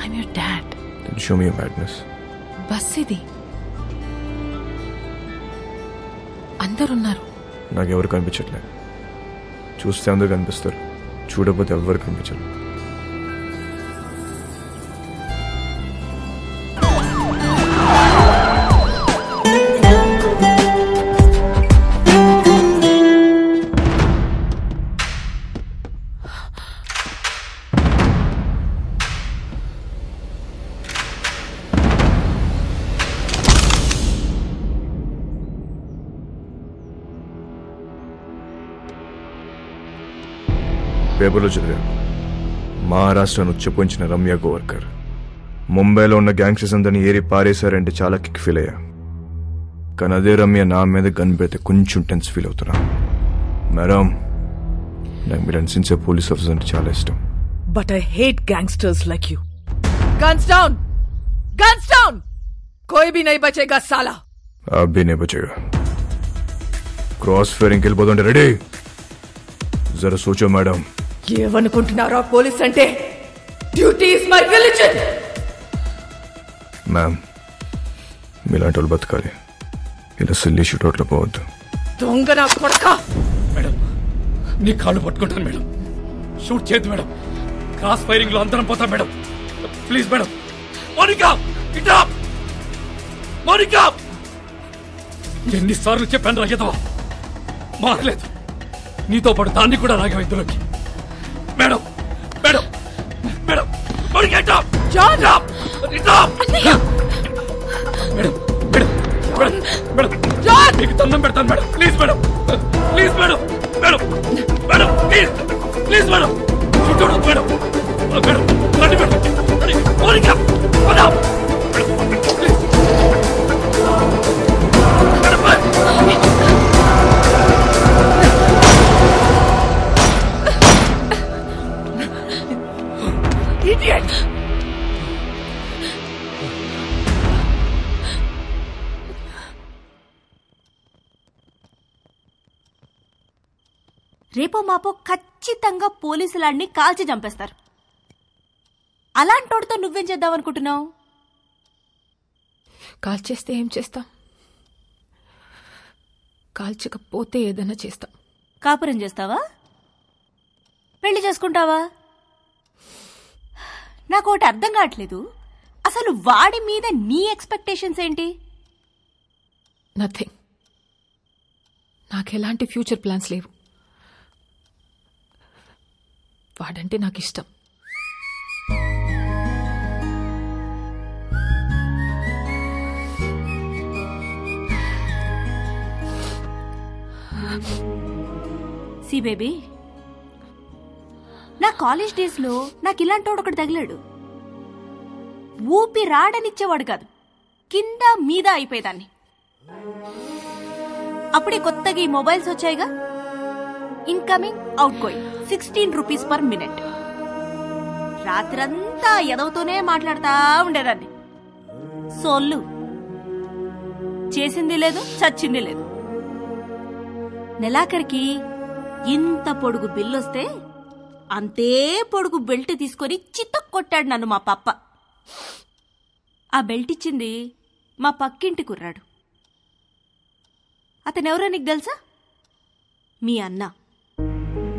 I'm your dad. Then show me your madness. Bus ఇది, అందరున్నారు. నాకెవరు కనిపించట్లేదు. చూస్తే అందరు కనిపిస్తారు, చూడకపోతే ఎవరు కనిపించరు. పేపర్లో చదివా, మహారాష్ట్రను ఉచ్చపోయించిన రమ్య గోవర్కర్ ముంబైలో ఉన్న గ్యాంగ్స్టర్స్ అందరినీ ఏరి పారేశారంటే చాలా కిక్ ఫీల్ అయ్యా. కానీ అదే రమ్య నా మీద గన్ పెడితే కొంచెం టెన్స్ ఫీల్ అవుతున్నా. మేడం, నాకు మీరు సిన్సియర్ పోలీస్ ఆఫీసర్ అంటే చాలా ఇష్టం. But I hate gangsters like you. Guns down! Guns down! कोई भी नहीं बचेगा साला. आप भी नहीं बचेगा. क्रॉस ఫైరింగ్ వెళ్ళిపోతుంటే రెడీ. జరా సోచో మేడం. ఏమనుకుంటున్నారా పోలీస్ అంటే? Duty is my religion. Ma'am, మీలాంటి వాళ్ళు బతకాలి, ఇలా సిల్లీ షూట్అవుట్లో పోవద్దు. దొంగ నా కొడక. మేడం, నీ కాళ్ళు పట్టుకుంటాను మేడం. షూట్ చేయద్దు మేడం. క్రాస్ ఫైరింగ్ లో అందరం పోతాం మేడం. Please madam. మోనికా, ఇట్రా. మోనికా, ఎన్నిసార్లు చెప్పాను రాగేదవా, మారలేదు. నీతో పాటు దాన్ని కూడా రాగేవా ఇందులోకి. మేడం, మేడం, మేడం, మోనికా ఇట్రా. జాన్, ఇట్రా. Madam, madam, madam, madam, John, మీకు దండం పెడతాను madam. Please madam, please madam, madam, madam, please, please madam. చూడదు మేడం, మేడం, రండి madam. Monica, madam, please. Idiot! రేపో మాపో ఖచ్చితంగా పోలీసులాడిని కాల్చి చంపేస్తారు. అలాంటోడితో నువ్వేం చేద్దామనుకుంటున్నావు? కాల్చేస్తే ఏం చేస్తాం? కాల్చకపోతే ఏదైనా చేస్తాం. కాపురం చేస్తావా? పెళ్లి చేసుకుంటావా? నాకు ఒకటి అర్థం కావట్లేదు, అసలు వాడి మీద నీ ఎక్స్పెక్టేషన్స్ ఏంటి? నథింగ్. నాకెలాంటి ఫ్యూచర్ ప్లాన్స్ లేవు. వాడంటే నాకు ఇష్టం. సి బేబీ, నా కాలేజ్ డేస్ లో నాకు ఇలాంటోడు ఒకటి తగిలాడు. ఊపి రాడనిచ్చేవాడు కాదు, కింద మీద అయిపోయేదాన్ని. అప్పుడే కొత్తగా ఈ మొబైల్స్ వచ్చాయిగా, incoming outgoing 16 rupees per minute. రాత్రంతా ఎదవుతూనే మాట్లాడుతూ ఉండేదాన్ని. సోళ్ళు చేసింది లేదు, చచ్చింది లేదు. నెలాఖరికి ఇంత పొడుగు బిల్లొస్తే అంతే పొడుగు బెల్ట్ తీసుకొని చితక్ కొట్టాడు నన్ను మా పప్ప. ఆ బెల్ట్ ఇచ్చింది మా పక్కింటి కుర్రాడు. అతనెవరో నీకు తెలుసా? మీ అన్న.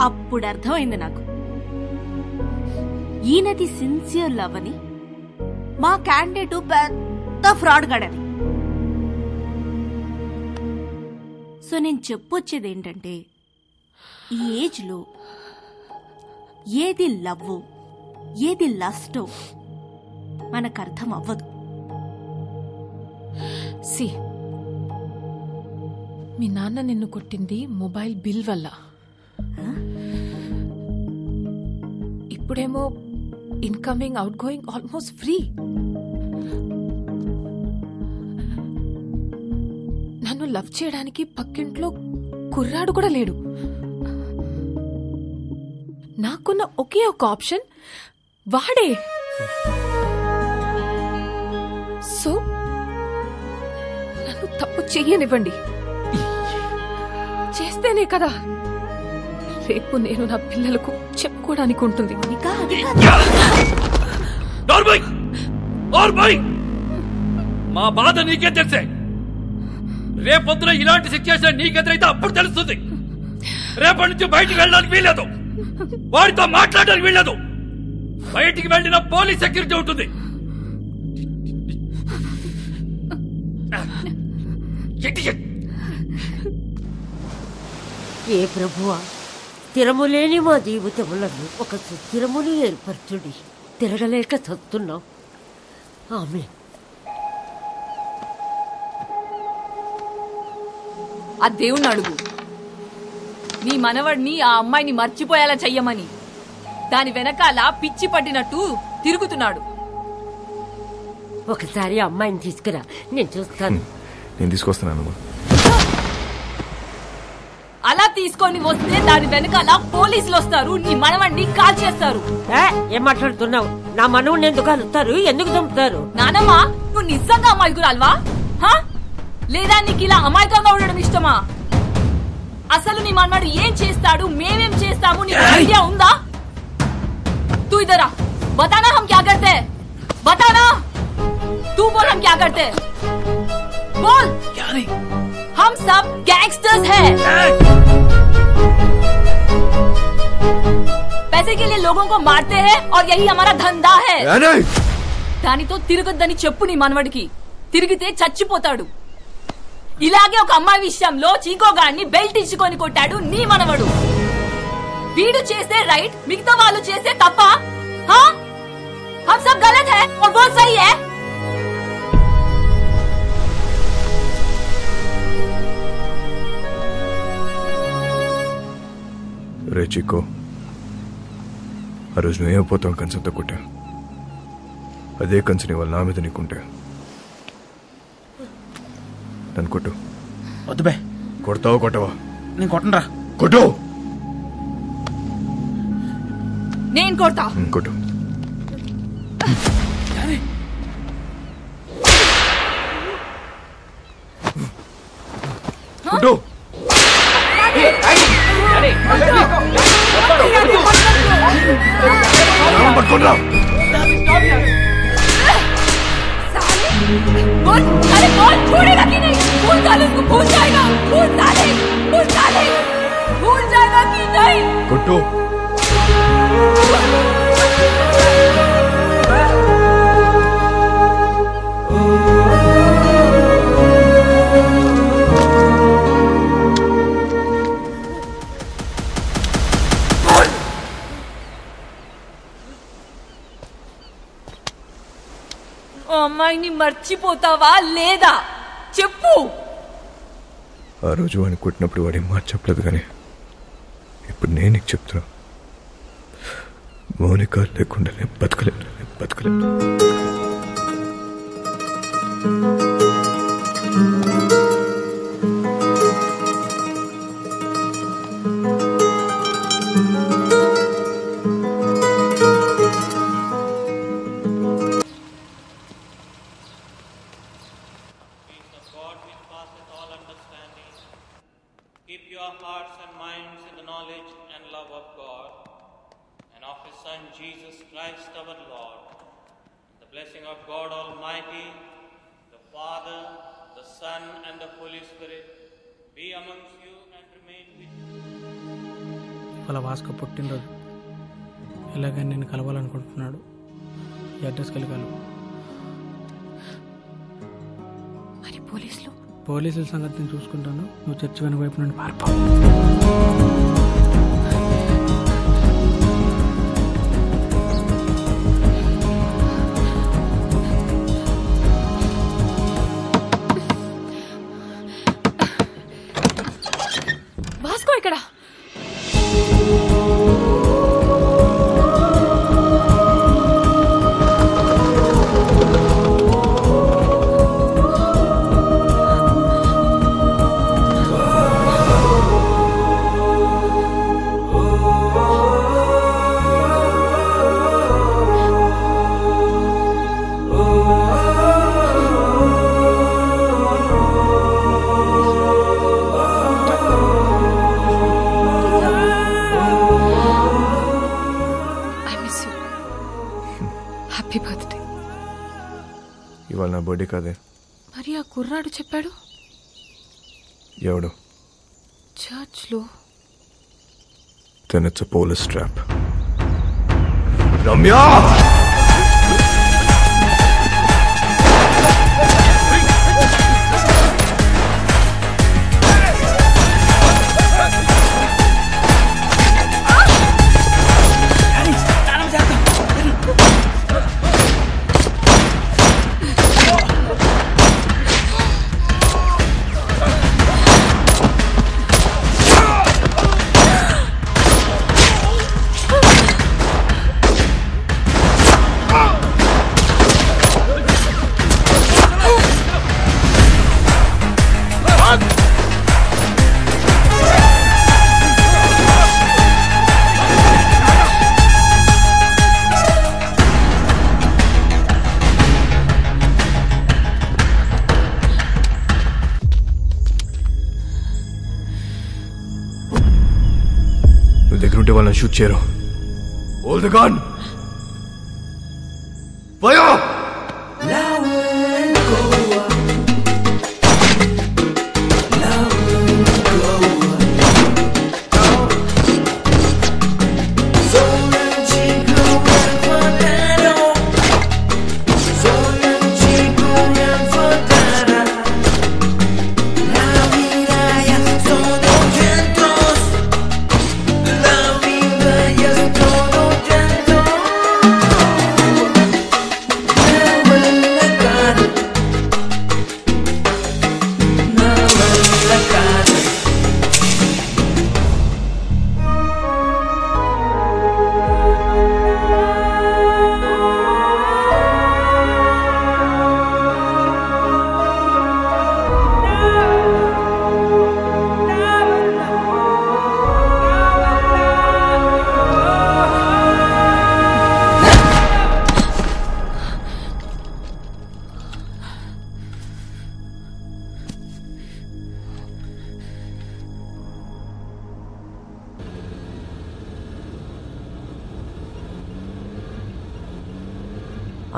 అప్పుడు అర్థమైంది నాకు, ఈయనది సిన్సియర్ లవ్ అని, మా క్యాండిడేట్ పెద్ద ఫ్రాడ్ గడని. సో నేను చెప్పొచ్చేది ఏంటంటే, ఈ ఏజ్ లో ఏది లవ్ ఏది లస్టో మనకు అర్థం అవ్వదు. సి, మీ నాన్న నిన్ను కొట్టింది మొబైల్ బిల్ వల్ల. ఇప్పుడేమో incoming out going almost free. నన్ను లవ్ చేయడానికి పక్కింట్లో కుర్రాడు కూడా లేడు. నాకున్న ఒకే ఒక ఆప్షన్ వాడే. సో నన్ను తప్పు చెయ్యనివ్వండి. చేస్తేనే కదా రేపు నేను నా పిల్లలకు చెప్పుకోవడానికి ఉంటుంది. మా బాధ నీకే తెలిసే. రేపొద్దున ఇలాంటి సిచ్యువేషన్ నీకెదురైతే అప్పుడు తెలుస్తుంది. రేపటి నుంచి బయటికి వెళ్ళడానికి వీల్లేదు, వాడితో మాట్లాడడానికి వీల్లేదు. బయటికి వెళ్ళిన పోలీస్ సెక్యూరిటీ ఉంటుంది. ఏ ప్రభువా, స్థిరము లేని మా జీవితములను ఒక సుస్థిరమును ఏర్పరచుడి. తిరగలేక చస్తున్నాం. ఆమె ఆ దేవుణ్ణి అడుగు, నీ మనవడిని ఆ అమ్మాయిని మర్చిపోయేలా చెయ్యమని. దాని వెనకాల పిచ్చి పట్టినట్టు తిరుగుతున్నాడు. ఒకసారి అమ్మాయిని తీసుకురా, నేను చూస్తాను. నేను తీసుకొస్తున్నాను. అలా తీసుకొని వస్తే దాని వెనకాల పోలీసులు వస్తారు, నీ మనవడిని కాల్ చేస్తారు. ఏం మాట్లాడుతున్నావు? నా మనవుని ఎందుకు కలుస్తారు? ఎందుకు చంపుతారు? నానమ్మ, నువ్వు నిజంగా అమాయకురాల్వా? లేదా నీకు ఇలా అమాయకంగా ఉండడం ఇష్టమా? అసలు నీ మనవాడు ఏం చేస్తాడు, మేమేం చేస్తాము, నీకు ఐడియా ఉందా? तू इधर आ, बताना हम क्या करते हैं, बताना. तू बोल हम क्या करते हैं, बोल. क्या नहीं, हम सब गैंगस्टर्स हैं. पैसे के लिए लोगों को मारते हैं और यही हमारा धंधा है. దానితో తిరగొద్దని చెప్పు నీ మనవడికి. తిరిగితే చచ్చిపోతాడు. ఇలాగే ఒక అమ్మాయి విషయంలో చీకోగాడిని బెల్ట్ ఇచ్చుకొని కొట్టాడు నీ మనవడు. వీడు చేస్తే రైట్, మిగతా వాళ్ళు చేస్తే తప్ప. हम सब गलत है और वो सही है. రే చిక్కో, ఆ రోజు నువ్వేం పోతావు కంచంతో కొట్టా. అదే కంచని వాళ్ళ నా మీద నీకుంటే నన్ను కొట్టు. వద్దు బే. కొడతావా కొట్టవా? నేను కొట్టనరా. కొట్టు. నేను కొడతా. కొట్టు. కొట్టు. పట్టుకోండి. बोल, अरे बोल, छोड़ेगा कि नहीं? भूल साले उसको, भूल जाएगा. भूल साले, भूल साले, भूल जाएगा कि नहीं? కొట్టు. అమ్మాయిని మర్చిపోతావా లేదా చెప్పు. ఆ రోజు వాడిని కొట్టినప్పుడు వాడి మాట చెప్పలేదు, కానీ ఇప్పుడు నేను నీకు చెప్తున్నా. మౌనిక లేకుండా నేను బతకలేను. Keep your hearts and minds in the knowledge and love of God and of His Son Jesus Christ our Lord. The blessing of God Almighty, the Father, the Son and the Holy Spirit be amongst you and remain with you. వాళ్ళ Vasco పుట్టినరోజు. ఎలాగైనా నేను కలవాలనుకుంటున్నాడు. ఈ అడ్రస్కి వెళ్ళి కలవు. మరి పోలీసుల సంగతి నేను చూసుకుంటాను. నువ్వు చర్చి వెనక వైపు నుండి పారిపో. వాస్కో ఇక్కడ. Happy birthday. ఇవాళ నా బర్త్డే కాదే. మరి ఆ కుర్రాడు చెప్పాడు. ఎవడు? చర్చ్లో. Then it's a police trap. Ramya! దగ్గర ఉంటే వాళ్ళని షూట్ చేయరు. Hold the gun! Fire!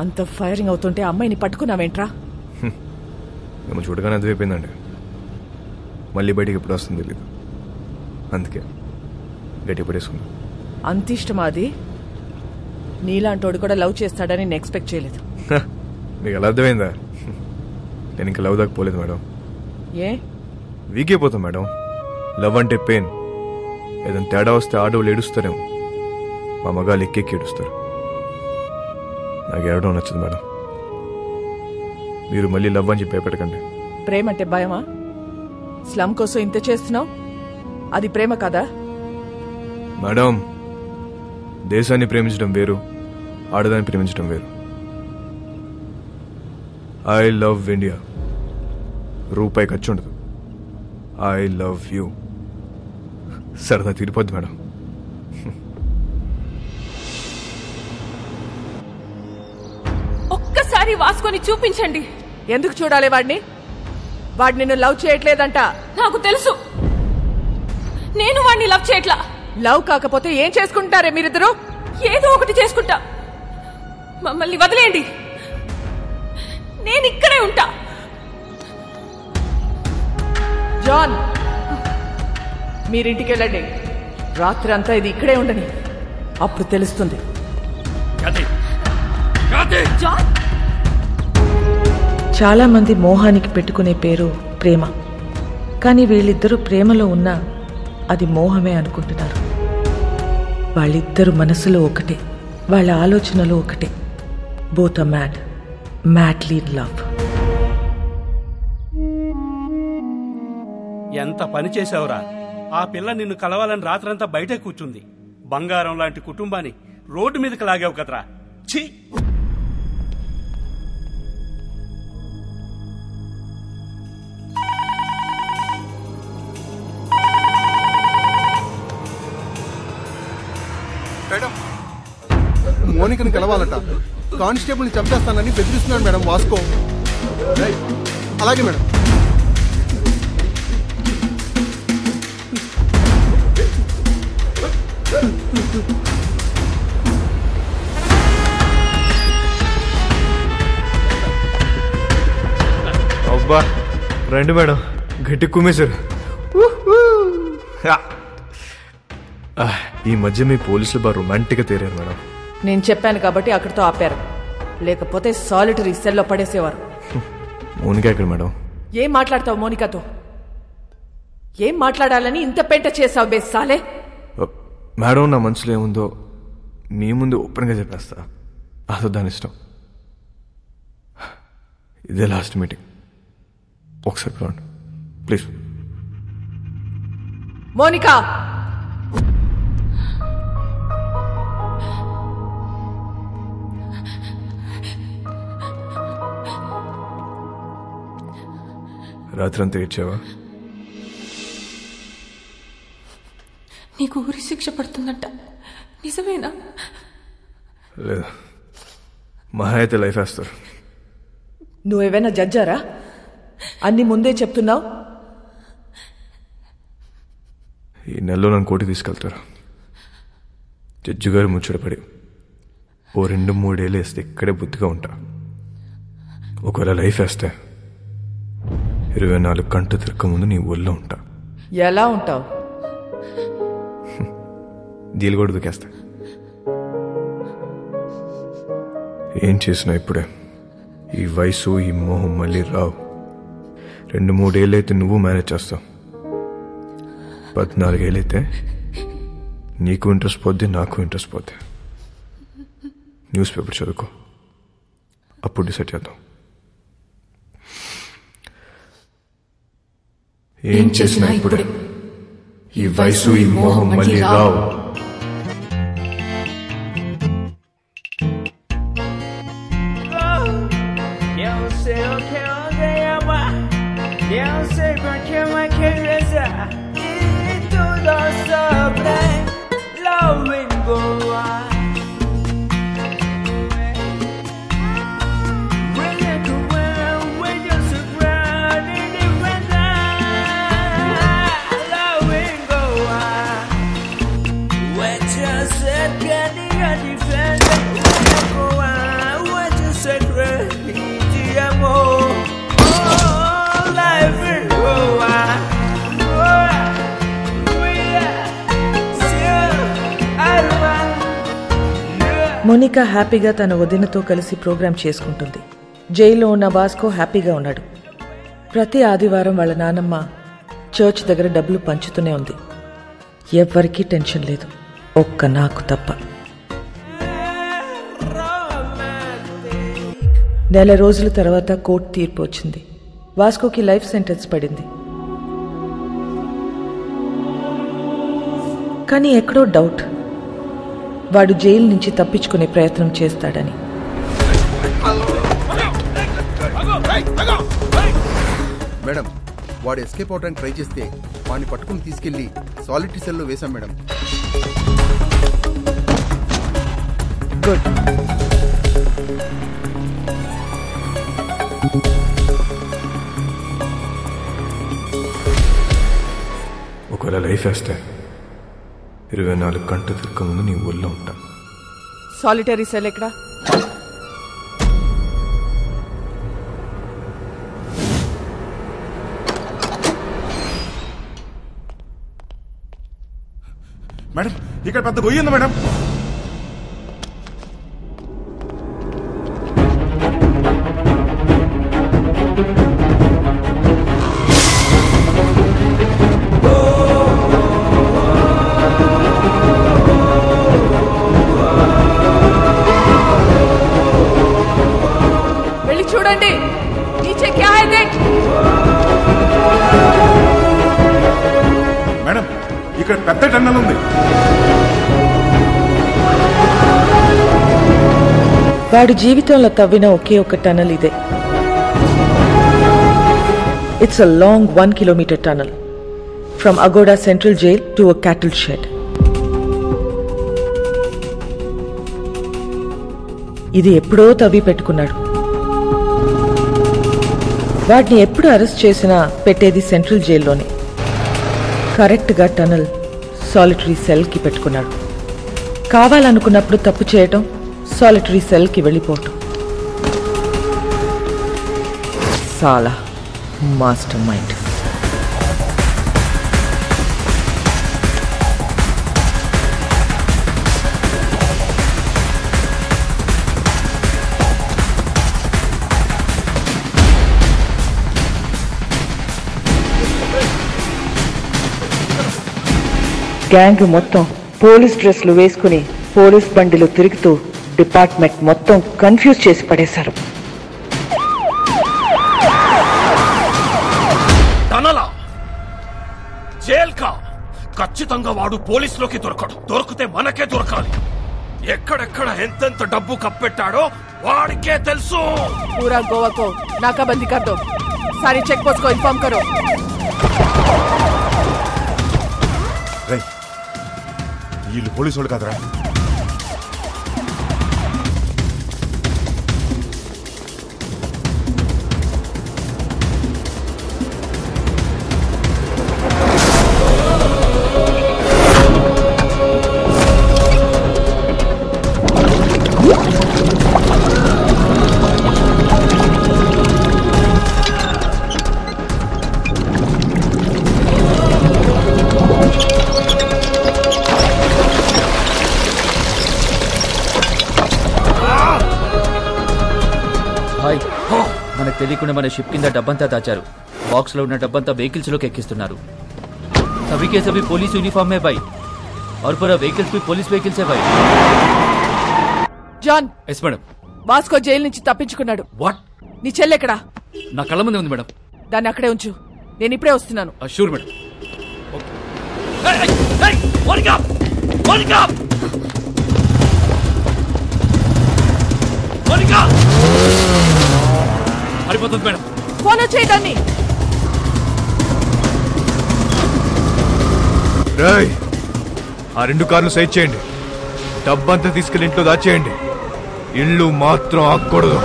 అంత ఫైరింగ్ అవుతుంటే అమ్మాయిని పట్టుకున్నావేంట్రా? మేము చూడగానే అదివైపోయిందండి. మళ్ళీ బయటికి ఎప్పుడు వస్తుంది తెలీదు. అందుకే గట్టి పడేసుకున్నా. అంత ఇష్టమా అది? నీలాంటోడు కూడా లవ్ చేస్తాడని నేను ఎక్స్పెక్ట్ చేయలేదు. మీకు ఎలా అర్థమైందా? నేను ఇంకా లవ్ దాకా పోలేదు మేడం. ఏ వీక్ అయిపోతాం మేడం. లవ్ అంటే పెయిన్. ఏదైనా తేడా వస్తే ఆడవాళ్ళు ఏడుస్తారేమో, మా మగాళ్ళు ఎక్కెక్కి ఏడుస్తారు. నాకు ఏడవడం నచ్చదు మేడం. మీరు మళ్ళీ లవ్ అని చెప్పి భయపెట్టకండి. ప్రేమ అంటే భయమా? స్లమ్ కోసం ఇంత చేస్తున్నావు, అది ప్రేమ కదా? మేడం, దేశాన్ని ప్రేమించడం వేరు, ఆడదాన్ని ప్రేమించడం వేరు. I love India. రూపాయి ఖర్చు ఉండదు. I love you. సరదా తీరిపోద్ది మేడం. ఒక్కసారి వాసుకొని చూపించండి. ఎందుకు చూడాలి వాడిని? వాడు నిన్ను లవ్ చేయట్లేదంట. నాకు తెలుసు. నేను వాడిని లవ్ చేయట్లా. లవ్ కాకపోతే ఏం చేసుకుంటారే మీరిద్దరు? ఏదో ఒకటి చేసుకుంటా. మమ్మల్ని వదిలేయండి. నేను ఇక్కడే ఉంటా. జాన్, మీరింటికి వెళ్ళండి. రాత్రి అంతా ఇది ఇక్కడే ఉండని. అప్పుడు తెలుస్తుంది. చాలా మంది మోహానికి పెట్టుకునే పేరు ప్రేమ. కానీ వీళ్ళిద్దరూ ప్రేమలో ఉన్నా అది మోహమే అనుకుంటున్నారు. వాళ్ళిద్దరు మనసులో ఒకటే, వాళ్ళ ఆలోచనలో ఒకటే. Both are mad, madly in love. ఎంత పని చేశావురా! ఆ పిల్ల నిన్ను కలవాలని రాత్రంతా బయటే కూర్చుంది. బంగారం లాంటి కుటుంబాన్ని రోడ్డు మీదకి లాగావు కదరా. ఛీ! మేడం, మోనికని కలవాలట. కానిస్టేబుల్ ని చంపేస్తానని బెదిరిస్తున్నాడు మేడం వాస్కో. అలాగే మేడం. అబ్బా రండి మేడం, గట్టి కుమ్మేశారు. ఈ మధ్య మీ పోలీసులు బాగా రొమాంటిక్గా తేరారు మేడం. నేను చెప్పాను కాబట్టి అక్కడితో ఆపారు, లేకపోతే సాలిటరీ సెల్లో పడేసేవారు. మోనిక ఎక్కడ మేడం? ఏం మాట్లాడతావు మోనికతో? ఏం మాట్లాడాలని ఇంత పెంట చేసావు బేసాలే? మేడం, నా మనసులో ఏముందో మీ ముందు ఓపెన్గా చెప్పేస్తా. అదో దాని ఇష్టం. ఇదే లాస్ట్ మీటింగ్, ఒకసారి పిలవండి ప్లీజ్. మోనికా, రాత్రంతా ఏడ్చావా? నీకు ఊరి శిక్ష పడుతుందంట, నిజమేనా? లేదా, మహా అయితే లైఫ్ వేస్తారు. నువ్వేమైనా జడ్జారా? అన్ని ముందే చెప్తున్నావు. ఈ నెలలో నన్ను కోటి తీసుకెళ్తారు. జడ్జి గారు ముచ్చటపడి ఓ 2-3 ఏళ్ళు వేస్తే ఇక్కడే బుద్ధిగా ఉంటా. ఒకవేళ లైఫ్ వేస్తే 24 గంటలు తిరగక ముందు నీ ఒళ్ళో ఉంటా. ఎలా ఉంటావు? దీలు కూడా దుకేస్తా. ఏం చేసినా ఇప్పుడే. ఈ వయసు, ఈ మోహం మళ్ళీ రావు. 2-3 ఏళ్ళైతే నువ్వు మేనేజ్ చేస్తావు. 14 ఏళ్ళైతే నీకు ఇంట్రెస్ట్ పోద్ది, నాకు ఇంట్రెస్ట్ పోద్ది. న్యూస్ పేపర్ చదువుకో, అప్పుడు డిసైడ్ చేద్దాం. ఏం చేసినా ఇప్పుడే. ఈ వయసు, ఈ మోహం మళ్ళీ రావు. మోనికా హ్యాపీగా తన వదినతో కలిసి ప్రోగ్రాం చేసుకుంటుంది. జైల్లో ఉన్న వాస్కో హ్యాపీగా ఉన్నాడు. ప్రతి ఆదివారం వాళ్ళ నానమ్మ చర్చ్ దగ్గర డబ్బులు పంచుతూనే ఉంది. ఎవ్వరికీ టెన్షన్ లేదు, ఒక్క నాకు తప్ప. నెల రోజుల తర్వాత కోర్టు తీర్పు వచ్చింది. వాస్కోకి లైఫ్ సెంటెన్స్ పడింది. కానీ ఎక్కడో డౌట్, వాడు జైలు నుంచి తప్పించుకునే ప్రయత్నం చేస్తాడని. మేడం, వాడు ఎస్కేప్ అవడానికి ట్రై చేస్తే వాడిని పట్టుకుని తీసుకెళ్లి సాలిటరీ సెల్లో వేశాం మేడం. గుడ్. ఒకవేళ లైఫ్ వేస్తే 24 గంటలు తిరగక ముందు నీ ఊళ్ళో ఉంటా. సాలిటరీ సెల్ ఎక్కడా? మేడం, ఇక్కడ పెద్ద గొయ్యి ఉంది మేడం. చూడండి नीचे क्या है देख మేడం ఇక్కడ పెద్ద టన్నల్ ఉంది. వాడి జీవితంలో తవ్విన ఒకే ఒక టనల్ ఇదే. It's a long 1 kilometre tunnel from Aguada central jail to a cattle shed. ఇది ఎప్పుడో తవ్వి పెట్టుకున్నాడు. వాడిని ఎప్పుడు అరెస్ట్ చేసినా పెట్టేది సెంట్రల్ జైల్లోనే. కరెక్ట్గా టనల్ సాలిటరీ సెల్కి పెట్టుకున్నాడు. కావాలనుకున్నప్పుడు తప్పు చేయటం, సాలిటరీ సెల్కి వెళ్ళిపోవటం. సాలా మాస్టర్ మైండ్. గ్యాంగ్ మొత్తం పోలీస్ డ్రెస్లు వేసుకుని పోలీస్ బండిలో తిరుగుతూ డిపార్ట్మెంట్ మొత్తం కన్ఫ్యూజ్ చేసి పడేశారు. ఖచ్చితంగా వాడు పోలీసులోకి దొరకడు. దొరికితే మనకే దొరకాలి. ఎక్కడెక్కడ ఎంతెంత డబ్బు కప్పెట్టాడో వాడికే తెలుసు. पूरा गोवा को नाकाबंदी कर दो. सारी चेक पोस्ट को इन्फॉर्म करो. వీళ్ళు పోలీసు వాళ్ళు కదరా. మనకు తెలియకుండా మన షిప్ కింద డబ్బంతా దాచారు. బాక్స్ లో ఉన్న డబ్బంతా వెహికల్స్ లోకి ఎక్కిస్తున్నారు. सभी के सभी पुलिस यूनिफॉर्म में भाई और पूरा व्हीकल्स भी पुलिस व्हीकल्स है भाई. John. Yes madam. Vasco jail నుంచి తప్పించుకున్నాడు. వాట్? నీ చెల్లెక్కడా? నా కళ్ళ ముందే ఉంది మేడం. దాన్ని అక్కడే ఉంచు, నేను ఇప్పుడే వస్తున్నాను. Sure madam. Monica Monica Monica హరిపోతుంది మేడం. ఫాలో చేయడాన్ని. ఆ 2 కార్లు సైడ్ చేయండి. డబ్బంతా తీసుకెళ్లి ఇంట్లో దాచేయండి. ఇల్లు మాత్రం ఆగకూడదు.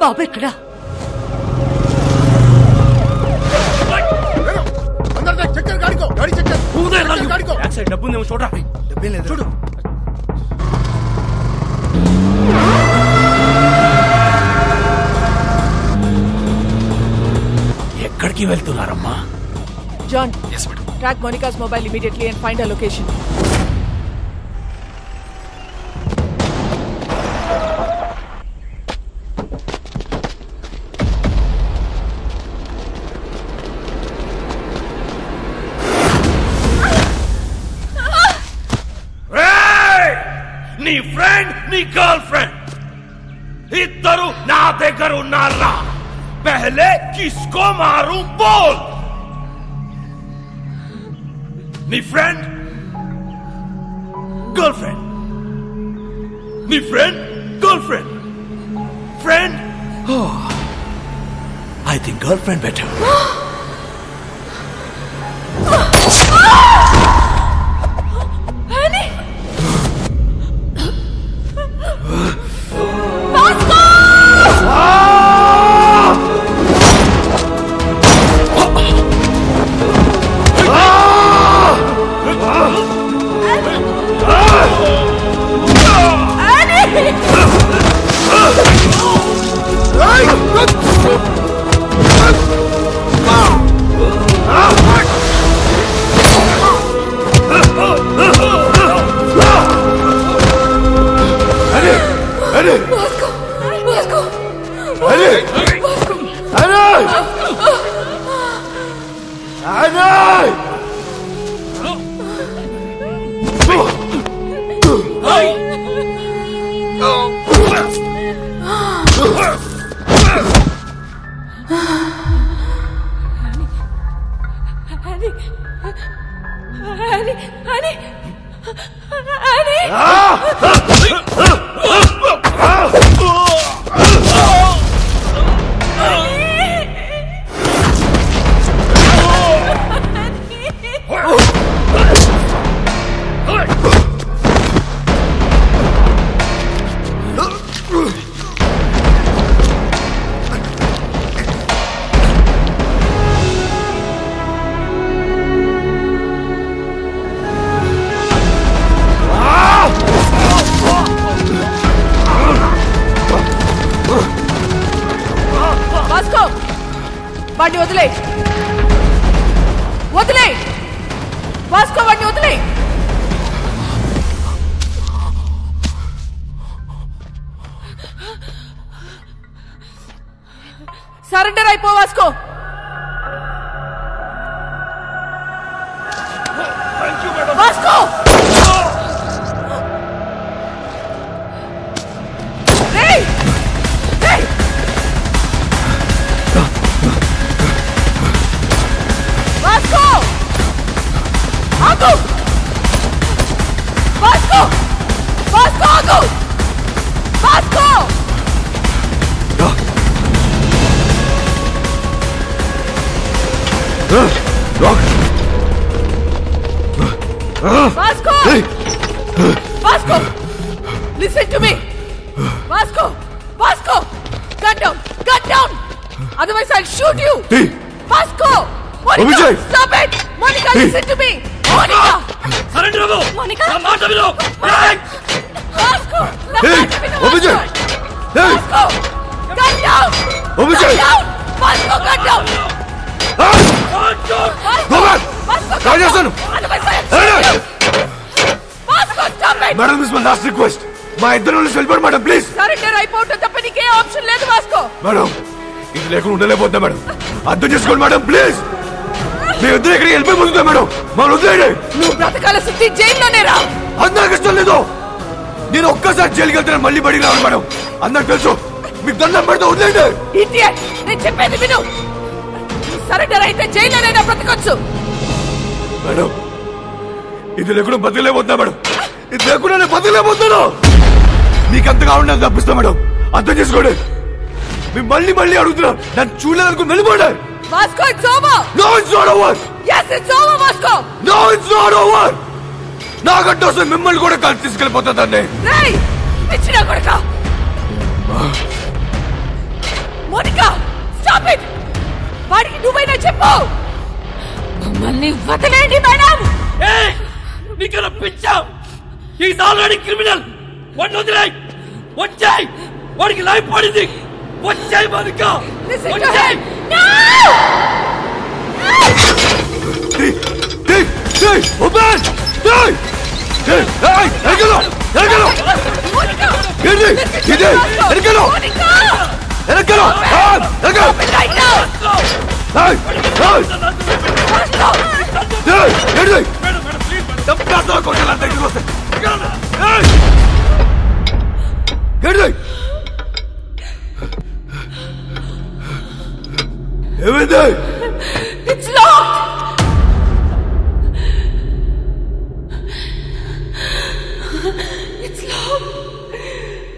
బాబు ఎక్కడా? డబ్బు ఉందేమో చూడరా. డబ్బేం లేదు చూడు. ఎక్కడికి వెళ్తున్నారమ్మా? John, track Monica's mobile immediately and find a location. నీ ఫ్రెండ్ నీ గర్ల్ ఫ్రెండ్ ఇద్దరు నా దగ్గర ఉన్నారా? पहले किसको मारूं बोल. नी फ्रेंड गर्लफ्रेंड, नी friend girlfriend, friend. I think girlfriend better. వాడిని వదిలే వదిలే వాస్కో వాడిని వదిలే సరెండర్ అయిపో Vasco Vasco Vasco! Vasco! Listen to me! Vasco! Vasco! Gun down! Gun down! Otherwise I'll shoot you! Hey! Vasco! Monica! Vijay! Stop it! Monica, Hey! listen to me! Monica! Surrender! Monica! Vasco! Hey! Vijay! Hey! Vasco! Gun down! Vijay! Gun down! Vasco, gun down! Go back! రాజేస్తాను madam is my last request మా ఇద్దరు వెళ్ళిపోండి madam please surrender అయిపోవటం తప్ప నీకే option లేదు Vasco madam ఇది లేకుండా ఉండలేకపోతున్నా మేడం అర్థం చేసుకోండి మేడం ప్లీజ్ మీ ఇద్దరు ఎక్కడికి వెళ్ళిపోతుందా మేడం మనం వదిలేయండి నువ్వు బ్రతకాల శుద్ధి జైల్లోనే రా అది నాకు ఇష్టం లేదు నేను ఒక్కసారి జైలుకి వెళ్తాను మళ్ళీ బడికి రావాలి మేడం అందరికి తెలుసు మీకు దండం పెడితే వదిలేయండి ఇడియట్ నేను చెప్పేది విను సరెండర్ అయితే జైల్లోనైనా బ్రతకొచ్చు మేడం ఇది లేకుండా బతకలేకపోతున్నా మేడం ఇది లేకుండా నేను బతకలేకపోతున్నాను మీకు అంతగా ఉండదు తప్పిస్తా మేడం అర్థం చేసుకోండి మీరు మళ్ళీ మళ్ళీ అడుగుతున్నా నన్ను చూడలేదనుకుని వెళ్ళిపోండి Vasco it's over no it's not over yes it's over Vasco no it's not over నాకంటే వస్తే మిమ్మల్ని కూడా కలిసి తీసుకెళ్ళిపోతుందండి రేయ్ పిచ్చినా కొడుకా మోనికా స్టాప్ ఇట్ వాడికి నువ్వైనా చెప్పు మమ్మల్ని వదిలేండి మేడం నీకన్నా పిచ్చా ఈజ్ ఆల్రెడీ క్రిమినల్ వాడిని వదిలేయ్ వచ్చాయి వాడికి లైఫ్ పడింది వచ్చాయి మోనికా వచ్చాయి ఓపెన్ ఎరగలో ఎరగలో ఇది ఇది ఎరగలో ఎరగలో ఎరగలో ఏమైంది It's locked! It's locked!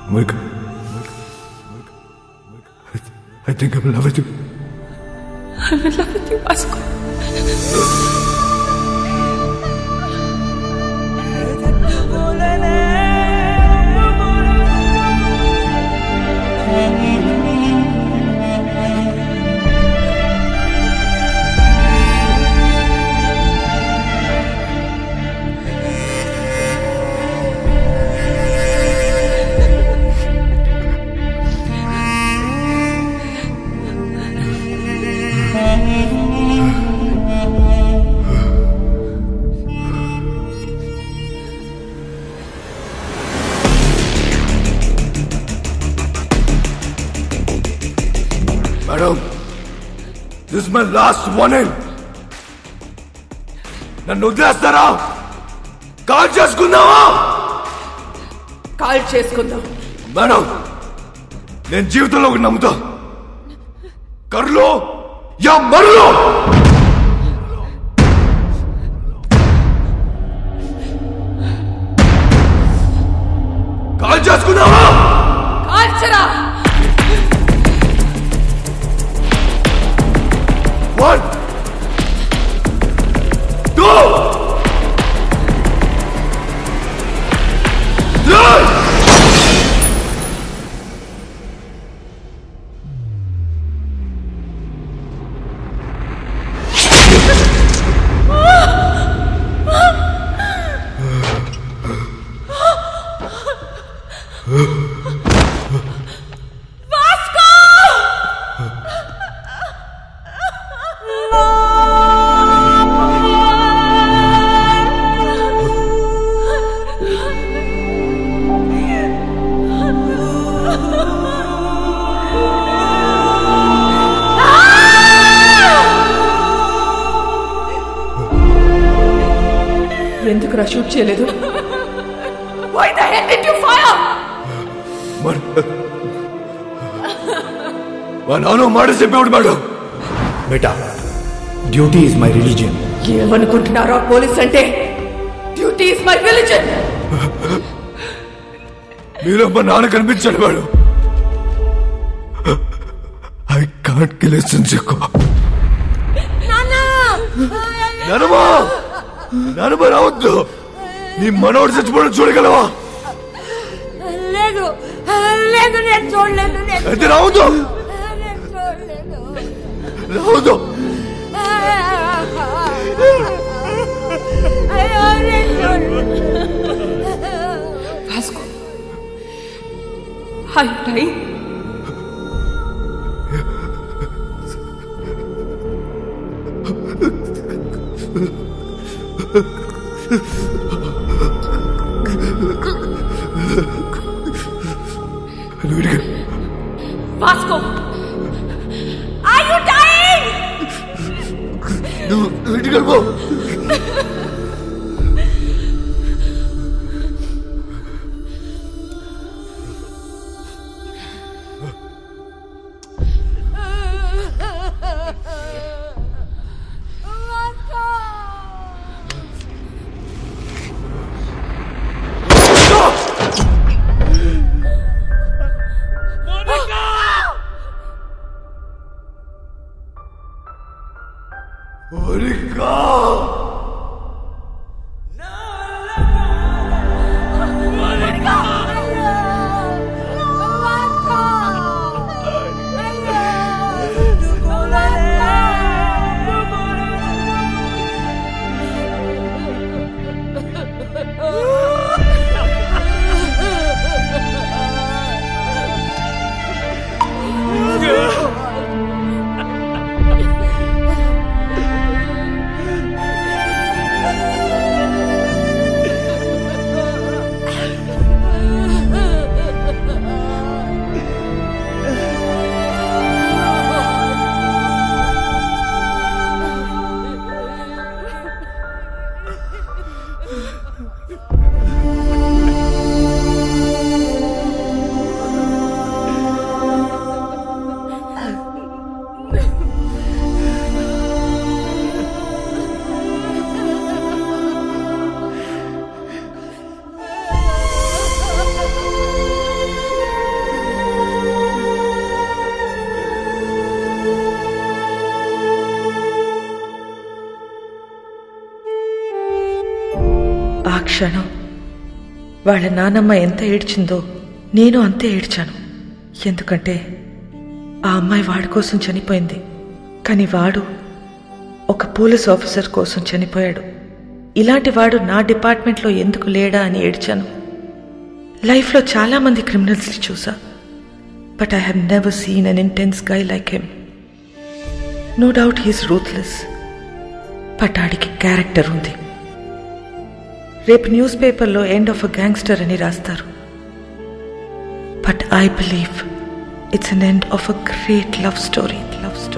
Monica, I think I'm in love with you. I'm in love with you, Vasco. Madam, this my last warning. నన్ను వదిలేస్తారా? కాల్ చేసుకుందామా? కాల్ చేసుకుందాం. మేడం, నేను జీవితంలో ఒకటి నమ్ముతా, కర్లో యా మర్లో. కాల్ చేసుకుందామా? కాల్చరా. 1 2 3. ఎందుకు రా షూట్ చేయలేదు? Why the hell did you fire? మా నాన్న మాట చెప్పేవాడు మేడం. బేటా, డ్యూటీ ఇస్ మై రిలీజియన్. ఏమనుకుంటున్నారా పోలీస్ అంటే? Duty is my religion. మీలో మా నాన్న కనిపించాడు మేడం. ఐ కాంట్ కిల్ చెక్కు. నానమ్మ రావద్దు. నీ మనోడు చచ్చిపోవడం చూడగలవా? లేదు లేదు, నేను చూడలేదు. అయితే రావద్దు, రావద్దు. భాస్కో, హాయ్ టై. Vasco, are you dying? ఇంటికి ఆ క్షణం వాళ్ళ నానమ్మ ఎంత ఏడ్చిందో నేను అంతే ఏడ్చాను. ఎందుకంటే ఆ అమ్మాయి వాడి కోసం చనిపోయింది, కానీ వాడు ఒక పోలీస్ ఆఫీసర్ కోసం చనిపోయాడు. ఇలాంటి వాడు నా డిపార్ట్మెంట్లో ఎందుకు లేడా అని ఏడ్చాను. లైఫ్లో చాలామంది క్రిమినల్స్ని చూసా, but I have never seen an intense guy like him. No doubt he's ruthless, but ఆడికి క్యారెక్టర్ ఉంది. రేపు న్యూస్ పేపర్లో ఎండ్ ఆఫ్ అ గ్యాంగ్స్టర్ అని రాస్తారు, but I believe it's an end of a great love story. Love story.